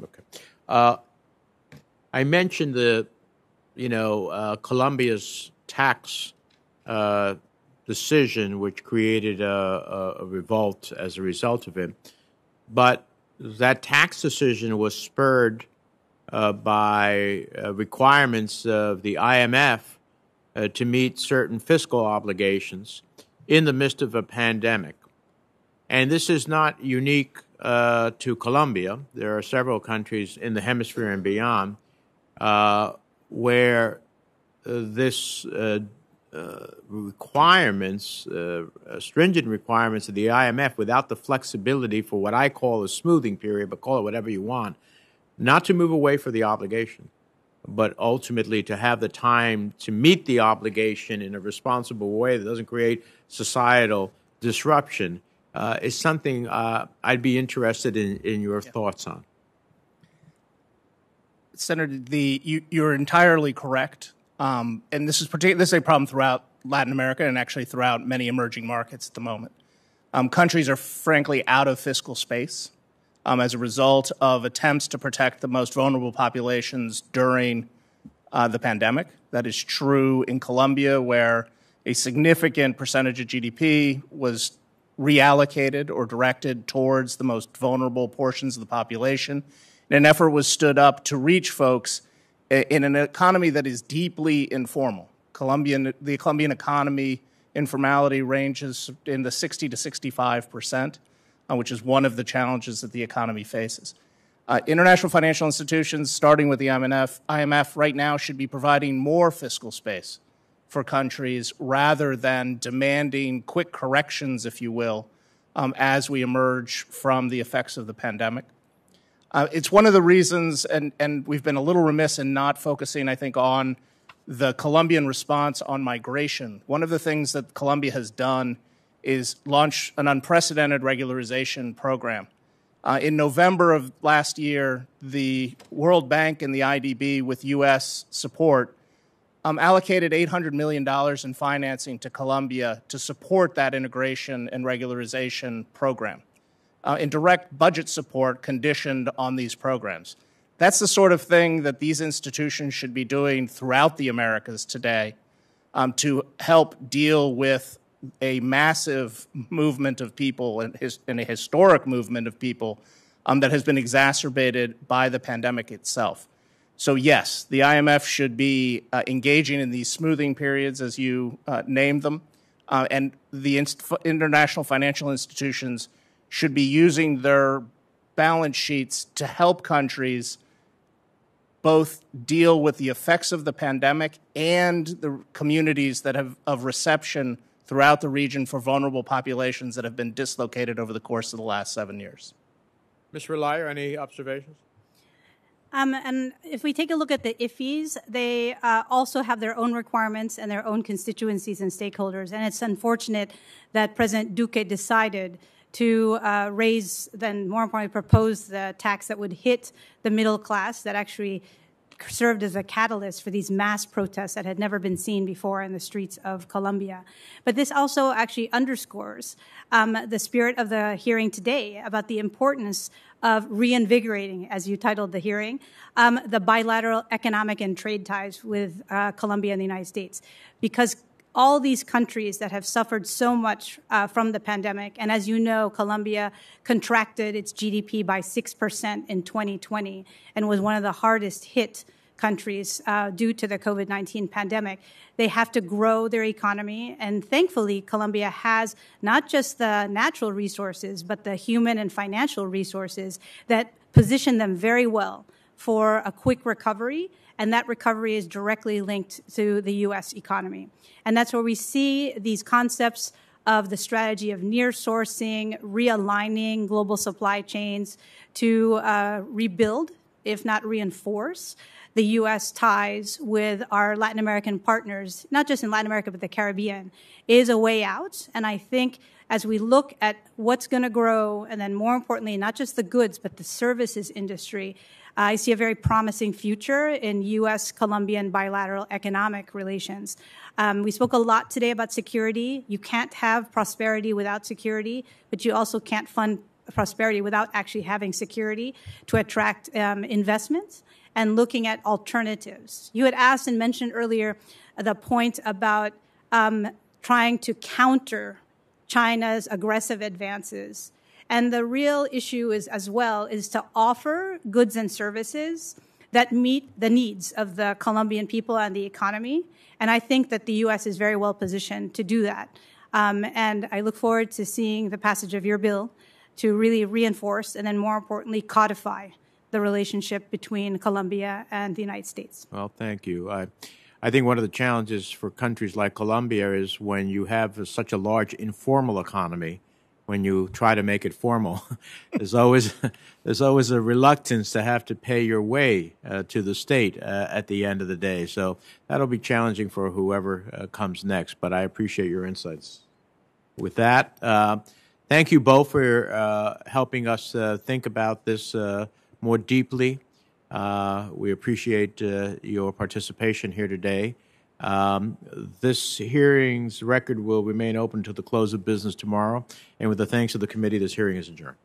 [SPEAKER 1] Okay. I mentioned Colombia's tax decision, which created a revolt as a result of it. But that tax decision was spurred by requirements of the IMF to meet certain fiscal obligations in the midst of a pandemic. And this is not unique to Colombia. There are several countries in the hemisphere and beyond where this requirements, stringent requirements of the IMF without the flexibility for what I call a smoothing period, but call it whatever you want, not to move away from the obligation, but ultimately to have the time to meet the obligation in a responsible way that doesn't create societal disruption, is something I'd be interested in your thoughts on.
[SPEAKER 10] Senator, you're entirely correct. And this is a problem throughout Latin America and actually throughout many emerging markets at the moment. Countries are frankly out of fiscal space as a result of attempts to protect the most vulnerable populations during the pandemic. That is true in Colombia, where a significant percentage of GDP was reallocated or directed towards the most vulnerable portions of the population. And an effort was stood up to reach folks in an economy that is deeply informal. The Colombian economy informality ranges in the 60 to 65%, which is one of the challenges that the economy faces. International financial institutions, starting with the IMF right now, should be providing more fiscal space for countries rather than demanding quick corrections, if you will, as we emerge from the effects of the pandemic. It's one of the reasons, and we've been a little remiss in not focusing, I think, on the Colombian response on migration. One of the things that Colombia has done is launch an unprecedented regularization program. In November of last year, the World Bank and the IDB, with U.S. support, allocated $800 million in financing to Colombia to support that integration and regularization program. In direct budget support conditioned on these programs. That's the sort of thing that these institutions should be doing throughout the Americas today to help deal with a massive movement of people and a historic movement of people that has been exacerbated by the pandemic itself. So yes, the IMF should be engaging in these smoothing periods, as you named them, and the international financial institutions should be using their balance sheets to help countries both deal with the effects of the pandemic and the communities that have of reception throughout the region for vulnerable populations that have been dislocated over the course of the last 7 years.
[SPEAKER 1] Ms. Relyer, any observations?
[SPEAKER 11] And if we take a look at the IFEs, they also have their own requirements and their own constituencies and stakeholders. And it's unfortunate that President Duque decided to raise, then more importantly, propose the tax that would hit the middle class that actually served as a catalyst for these mass protests that had never been seen before in the streets of Colombia. But this also actually underscores the spirit of the hearing today about the importance of reinvigorating, as you titled the hearing, the bilateral economic and trade ties with Colombia and the United States. Because all these countries that have suffered so much from the pandemic, and as you know, Colombia contracted its GDP by 6% in 2020 and was one of the hardest hit countries due to the COVID-19 pandemic. They have to grow their economy, and thankfully, Colombia has not just the natural resources, but the human and financial resources that position them very well for a quick recovery and that recovery is directly linked to the U.S. economy. And that's where we see these concepts of the strategy of near sourcing, realigning global supply chains to rebuild, if not reinforce, the U.S. ties with our Latin American partners, not just in Latin America, but the Caribbean, is a way out. And I think as we look at what's going to grow, and then more importantly, not just the goods, but the services industry, I see a very promising future in U.S. Colombian bilateral economic relations. We spoke a lot today about security. You can't have prosperity without security, but you also can't fund prosperity without actually having security to attract investments and looking at alternatives. You had asked and mentioned earlier the point about trying to counter China's aggressive advances. And the real issue is to offer goods and services that meet the needs of the Colombian people and the economy. And I think that the U.S. is very well positioned to do that. And I look forward to seeing the passage of your bill to really reinforce and then more importantly codify the relationship between Colombia and the United States.
[SPEAKER 1] Well, thank you. I think one of the challenges for countries like Colombia is when you have such a large informal economy, when you try to make it formal, there's always a reluctance to have to pay your way to the state at the end of the day. So that'll be challenging for whoever comes next. But I appreciate your insights. With that, thank you both for helping us think about this more deeply. We appreciate your participation here today. This hearing's record will remain open until the close of business tomorrow. And with the thanks of the committee, this hearing is adjourned.